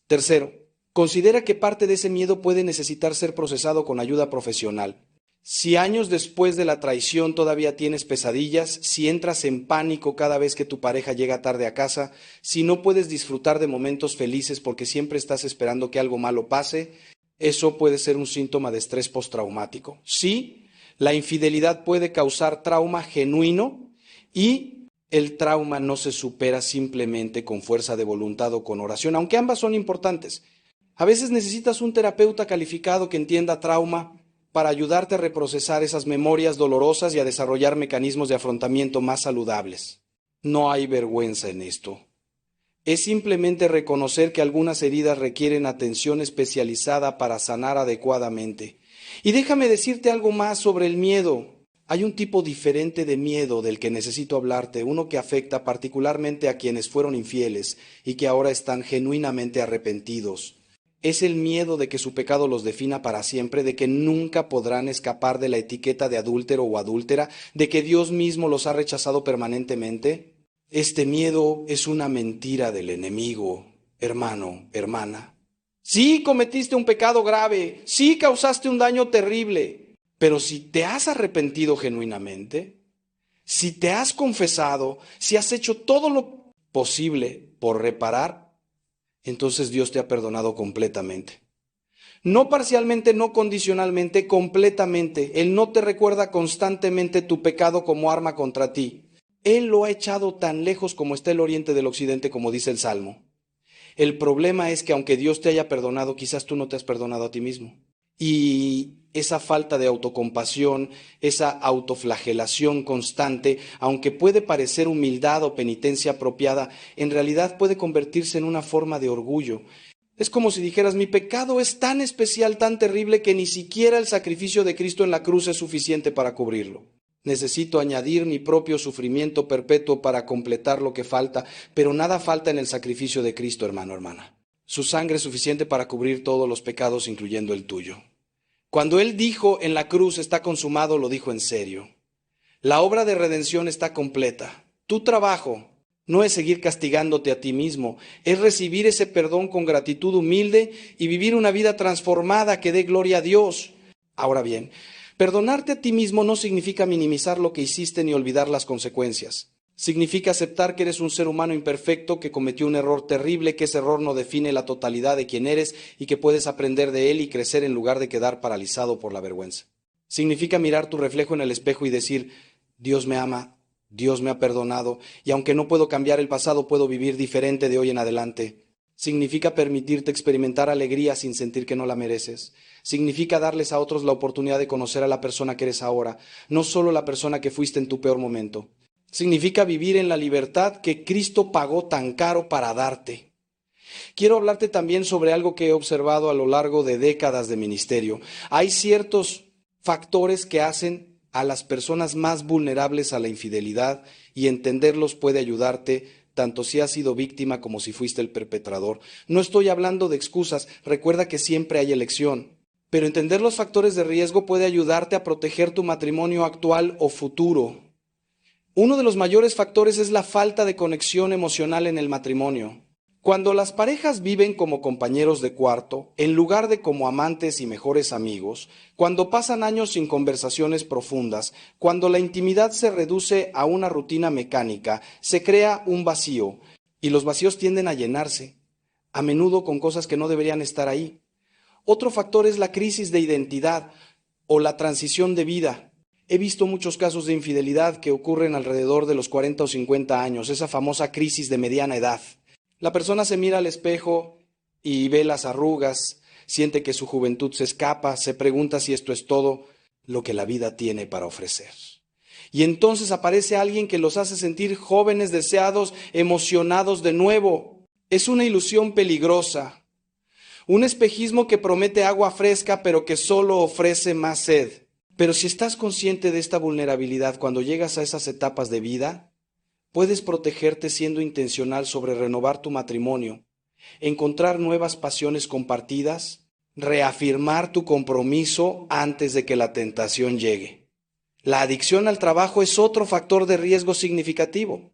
Tercero, considera que parte de ese miedo puede necesitar ser procesado con ayuda profesional. Si años después de la traición todavía tienes pesadillas, si entras en pánico cada vez que tu pareja llega tarde a casa, si no puedes disfrutar de momentos felices porque siempre estás esperando que algo malo pase, eso puede ser un síntoma de estrés postraumático. Sí, la infidelidad puede causar trauma genuino y el trauma no se supera simplemente con fuerza de voluntad o con oración, aunque ambas son importantes. A veces necesitas un terapeuta calificado que entienda trauma para ayudarte a reprocesar esas memorias dolorosas y a desarrollar mecanismos de afrontamiento más saludables. No hay vergüenza en esto. Es simplemente reconocer que algunas heridas requieren atención especializada para sanar adecuadamente. Y déjame decirte algo más sobre el miedo. Hay un tipo diferente de miedo del que necesito hablarte, uno que afecta particularmente a quienes fueron infieles y que ahora están genuinamente arrepentidos. Es el miedo de que su pecado los defina para siempre, de que nunca podrán escapar de la etiqueta de adúltero o adúltera, de que Dios mismo los ha rechazado permanentemente. Este miedo es una mentira del enemigo, hermano, hermana. Sí cometiste un pecado grave, sí causaste un daño terrible, pero si te has arrepentido genuinamente, si te has confesado, si has hecho todo lo posible por reparar, entonces Dios te ha perdonado completamente. No parcialmente, no condicionalmente, completamente. Él no te recuerda constantemente tu pecado como arma contra ti. Él lo ha echado tan lejos como está el oriente del occidente, como dice el Salmo. El problema es que aunque Dios te haya perdonado, quizás tú no te has perdonado a ti mismo. Y esa falta de autocompasión, esa autoflagelación constante, aunque puede parecer humildad o penitencia apropiada, en realidad puede convertirse en una forma de orgullo. Es como si dijeras, mi pecado es tan especial, tan terrible, que ni siquiera el sacrificio de Cristo en la cruz es suficiente para cubrirlo. Necesito añadir mi propio sufrimiento perpetuo para completar lo que falta, pero nada falta en el sacrificio de Cristo, hermano, hermana. Su sangre es suficiente para cubrir todos los pecados, incluyendo el tuyo. Cuando Él dijo en la cruz está consumado, lo dijo en serio. La obra de redención está completa. Tu trabajo no es seguir castigándote a ti mismo, es recibir ese perdón con gratitud humilde y vivir una vida transformada que dé gloria a Dios. Ahora bien, perdonarte a ti mismo no significa minimizar lo que hiciste ni olvidar las consecuencias. Significa aceptar que eres un ser humano imperfecto, que cometió un error terrible, que ese error no define la totalidad de quién eres y que puedes aprender de él y crecer en lugar de quedar paralizado por la vergüenza. Significa mirar tu reflejo en el espejo y decir, Dios me ama, Dios me ha perdonado, y aunque no puedo cambiar el pasado, puedo vivir diferente de hoy en adelante. Significa permitirte experimentar alegría sin sentir que no la mereces. Significa darles a otros la oportunidad de conocer a la persona que eres ahora, no solo la persona que fuiste en tu peor momento. Significa vivir en la libertad que Cristo pagó tan caro para darte. Quiero hablarte también sobre algo que he observado a lo largo de décadas de ministerio. Hay ciertos factores que hacen a las personas más vulnerables a la infidelidad, y entenderlos puede ayudarte tanto si has sido víctima como si fuiste el perpetrador. No estoy hablando de excusas, recuerda que siempre hay elección. Pero entender los factores de riesgo puede ayudarte a proteger tu matrimonio actual o futuro. Uno de los mayores factores es la falta de conexión emocional en el matrimonio. Cuando las parejas viven como compañeros de cuarto, en lugar de como amantes y mejores amigos, cuando pasan años sin conversaciones profundas, cuando la intimidad se reduce a una rutina mecánica, se crea un vacío, y los vacíos tienden a llenarse, a menudo con cosas que no deberían estar ahí. Otro factor es la crisis de identidad o la transición de vida. He visto muchos casos de infidelidad que ocurren alrededor de los 40 o 50 años, esa famosa crisis de mediana edad. La persona se mira al espejo y ve las arrugas, siente que su juventud se escapa, se pregunta si esto es todo lo que la vida tiene para ofrecer. Y entonces aparece alguien que los hace sentir jóvenes, deseados, emocionados de nuevo. Es una ilusión peligrosa, un espejismo que promete agua fresca pero que solo ofrece más sed. Pero si estás consciente de esta vulnerabilidad cuando llegas a esas etapas de vida, puedes protegerte siendo intencional sobre renovar tu matrimonio, encontrar nuevas pasiones compartidas, reafirmar tu compromiso antes de que la tentación llegue. La adicción al trabajo es otro factor de riesgo significativo.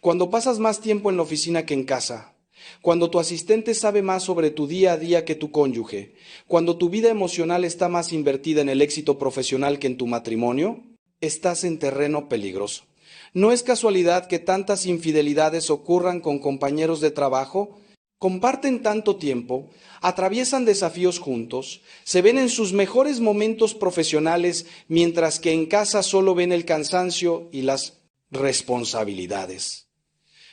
Cuando pasas más tiempo en la oficina que en casa, cuando tu asistente sabe más sobre tu día a día que tu cónyuge, cuando tu vida emocional está más invertida en el éxito profesional que en tu matrimonio, estás en terreno peligroso. No es casualidad que tantas infidelidades ocurran con compañeros de trabajo. Comparten tanto tiempo, atraviesan desafíos juntos, se ven en sus mejores momentos profesionales, mientras que en casa solo ven el cansancio y las responsabilidades.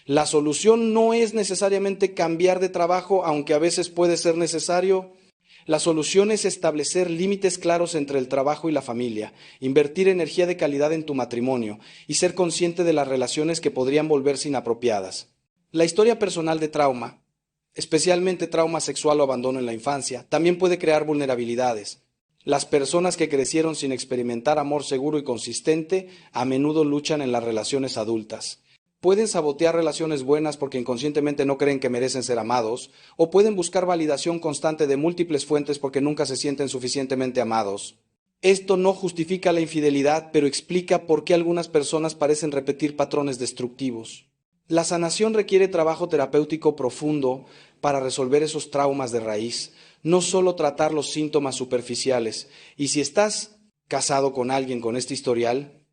La solución no es necesariamente cambiar de trabajo, aunque a veces puede ser necesario. La solución es establecer límites claros entre el trabajo y la familia, invertir energía de calidad en tu matrimonio y ser consciente de las relaciones que podrían volverse inapropiadas. La historia personal de trauma, especialmente trauma sexual o abandono en la infancia, también puede crear vulnerabilidades. Las personas que crecieron sin experimentar amor seguro y consistente a menudo luchan en las relaciones adultas. Pueden sabotear relaciones buenas porque inconscientemente no creen que merecen ser amados, o pueden buscar validación constante de múltiples fuentes porque nunca se sienten suficientemente amados. Esto no justifica la infidelidad, pero explica por qué algunas personas parecen repetir patrones destructivos. La sanación requiere trabajo terapéutico profundo para resolver esos traumas de raíz, no solo tratar los síntomas superficiales. Y si estás casado con alguien con este historial,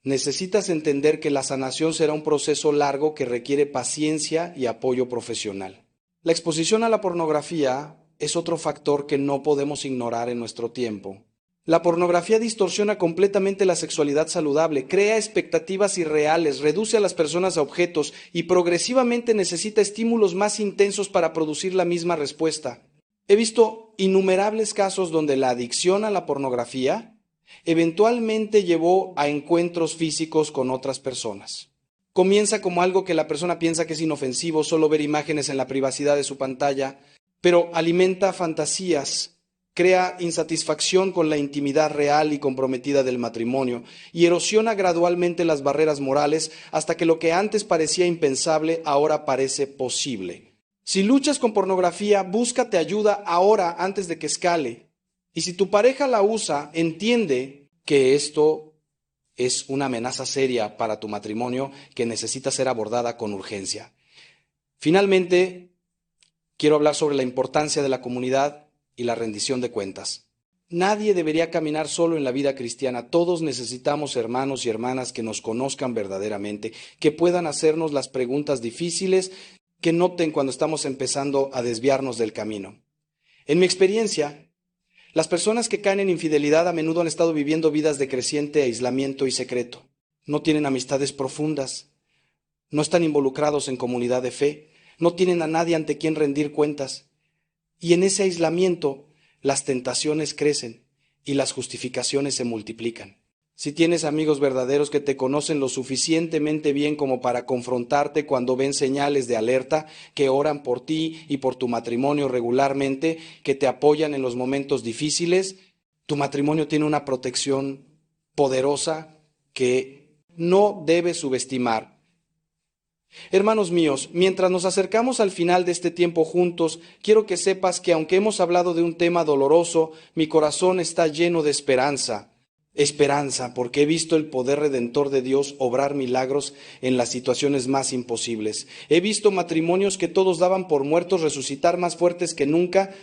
necesitas entender que la sanación será un proceso largo que requiere paciencia y apoyo profesional. La exposición a la pornografía es otro factor que no podemos ignorar en nuestro tiempo. La pornografía distorsiona completamente la sexualidad saludable, crea expectativas irreales, reduce a las personas a objetos y progresivamente necesita estímulos más intensos para producir la misma respuesta. He visto innumerables casos donde la adicción a la pornografía eventualmente llevó a encuentros físicos con otras personas. Comienza como algo que la persona piensa que es inofensivo, solo ver imágenes en la privacidad de su pantalla, pero alimenta fantasías, crea insatisfacción con la intimidad real y comprometida del matrimonio y erosiona gradualmente las barreras morales hasta que lo que antes parecía impensable ahora parece posible. Si luchas con pornografía, búscate ayuda ahora antes de que escale. Y si tu pareja la usa, entiende que esto es una amenaza seria para tu matrimonio que necesita ser abordada con urgencia. Finalmente, quiero hablar sobre la importancia de la comunidad y la rendición de cuentas. Nadie debería caminar solo en la vida cristiana. Todos necesitamos hermanos y hermanas que nos conozcan verdaderamente, que puedan hacernos las preguntas difíciles, que noten cuando estamos empezando a desviarnos del camino. En mi experiencia, las personas que caen en infidelidad a menudo han estado viviendo vidas de creciente aislamiento y secreto. No tienen amistades profundas, no están involucrados en comunidad de fe, no tienen a nadie ante quien rendir cuentas. Y en ese aislamiento las tentaciones crecen y las justificaciones se multiplican. Si tienes amigos verdaderos que te conocen lo suficientemente bien como para confrontarte cuando ven señales de alerta, que oran por ti y por tu matrimonio regularmente, que te apoyan en los momentos difíciles, tu matrimonio tiene una protección poderosa que no debes subestimar. Hermanos míos, mientras nos acercamos al final de este tiempo juntos, quiero que sepas que aunque hemos hablado de un tema doloroso, mi corazón está lleno de esperanza. Esperanza, porque he visto el poder redentor de Dios obrar milagros en las situaciones más imposibles. He visto matrimonios que todos daban por muertos resucitar más fuertes que nunca.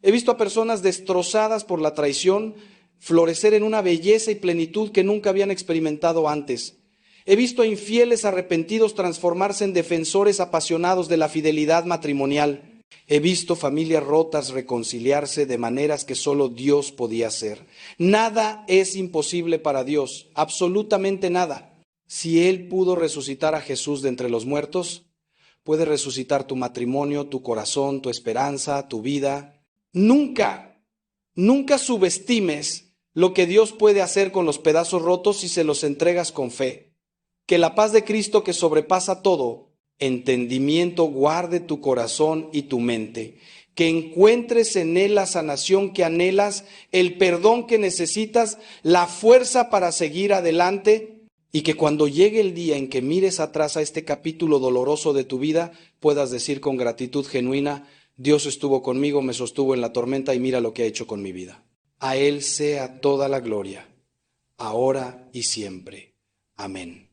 He visto a personas destrozadas por la traición florecer en una belleza y plenitud que nunca habían experimentado antes. He visto a infieles arrepentidos transformarse en defensores apasionados de la fidelidad matrimonial. He visto familias rotas reconciliarse de maneras que solo Dios podía hacer. Nada es imposible para Dios, absolutamente nada. Si Él pudo resucitar a Jesús de entre los muertos, puede resucitar tu matrimonio, tu corazón, tu esperanza, tu vida. Nunca subestimes lo que Dios puede hacer con los pedazos rotos si se los entregas con fe. Que la paz de Cristo, que sobrepasa todo entendimiento, guarde tu corazón y tu mente, que encuentres en Él la sanación que anhelas, el perdón que necesitas, la fuerza para seguir adelante, y que cuando llegue el día en que mires atrás a este capítulo doloroso de tu vida, puedas decir con gratitud genuina: Dios estuvo conmigo, me sostuvo en la tormenta y mira lo que ha hecho con mi vida. A Él sea toda la gloria, ahora y siempre. Amén.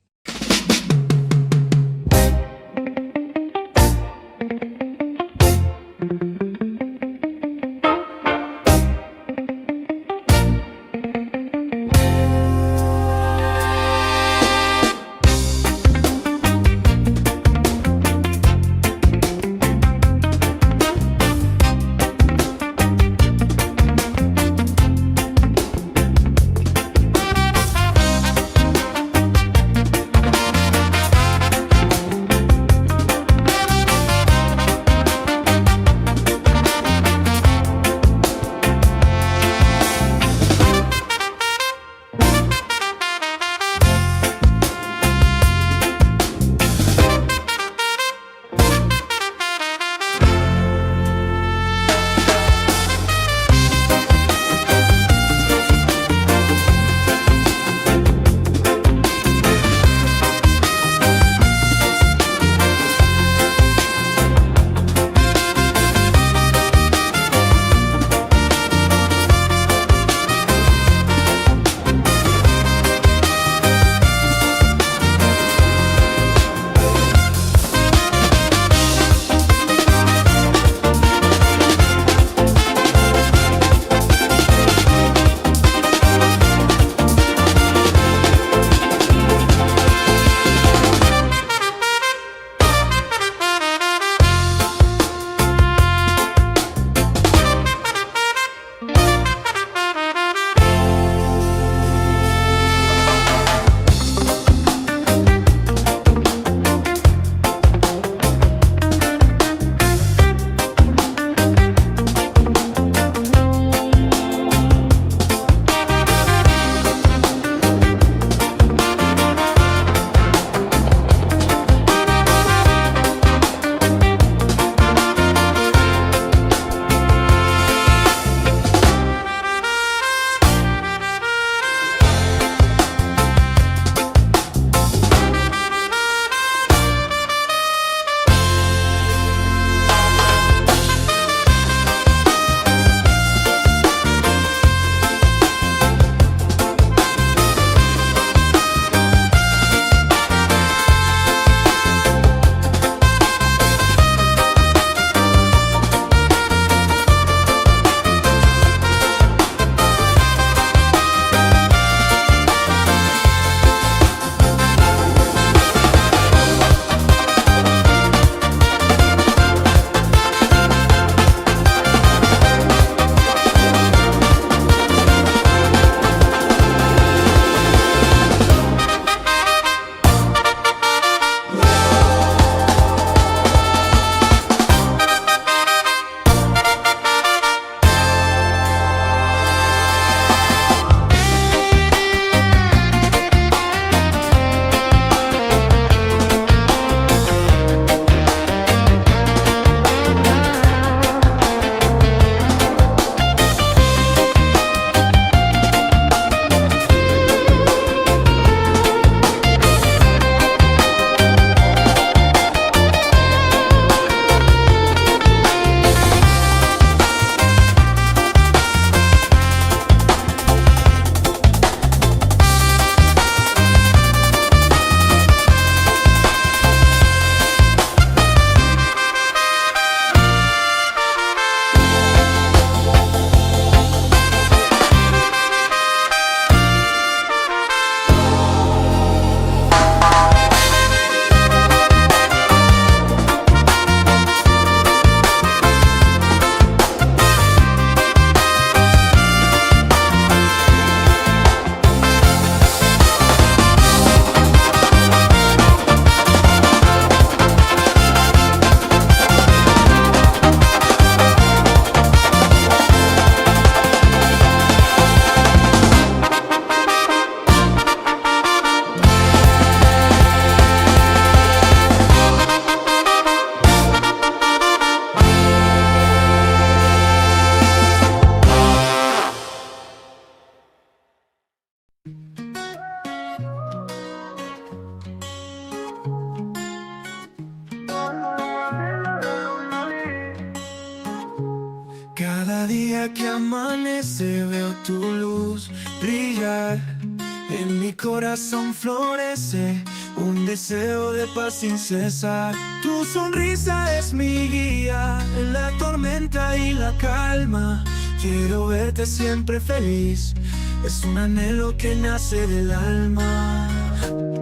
Cada día que amanece veo tu luz brillar. En mi corazón florece un deseo de paz sin cesar. Tu sonrisa es mi guía en la tormenta y la calma. Quiero verte siempre feliz, es un anhelo que nace del alma.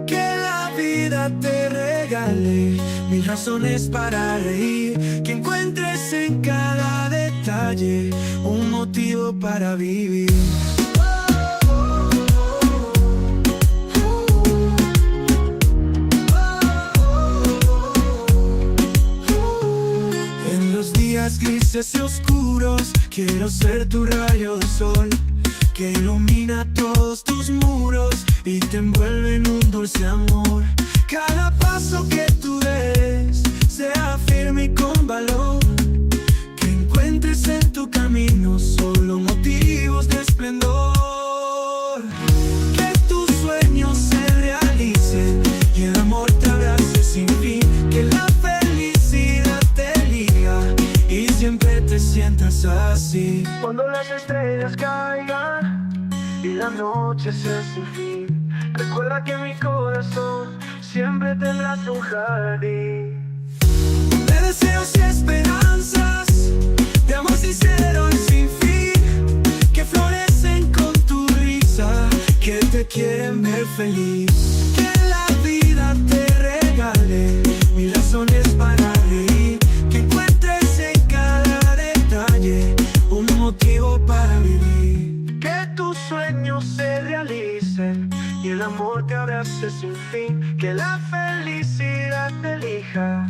Que la vida te regale mil razones para reír, que encuentres en cada detalle un motivo para vivir. En los días grises y oscuros quiero ser tu rayo de sol, que ilumina todos tus muros y te envuelve en un dulce amor. Cada paso que tú des sea firme y con valor, que encuentres en tu camino solo motivos de esplendor. Que tus sueños se realicen y el amor te abrace sin fin, que la felicidad te elija y siempre te sientas así. Cuando las estrellas caigan y la noche sea sin fin, recuerda que mi corazón siempre tendrá tu jardín de deseos y esperanzas, de amor sincero y sin fin, que florecen con tu risa, que te quieren ver feliz. Que la vida te regale mil razones para reír, que encuentres en cada detalle un motivo para vivir. Que tus sueños se realicen y el amor te abrace sin fin, que la felicidad te elija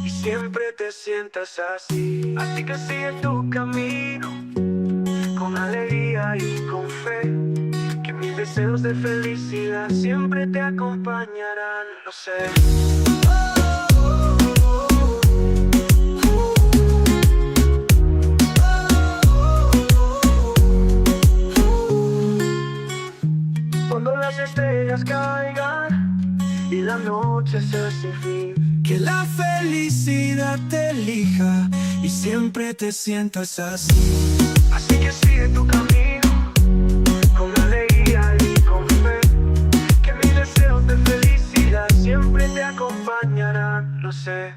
y siempre te sientas así. Así que sigue tu camino con alegría y con fe, que mis deseos de felicidad siempre te acompañarán, lo sé. Cuando las estrellas caigan y la noche sea sin fin, que la felicidad te elija y siempre te sientas así. Así que sigue tu camino con alegría y con fe, que mis deseos de felicidad siempre te acompañarán, lo sé.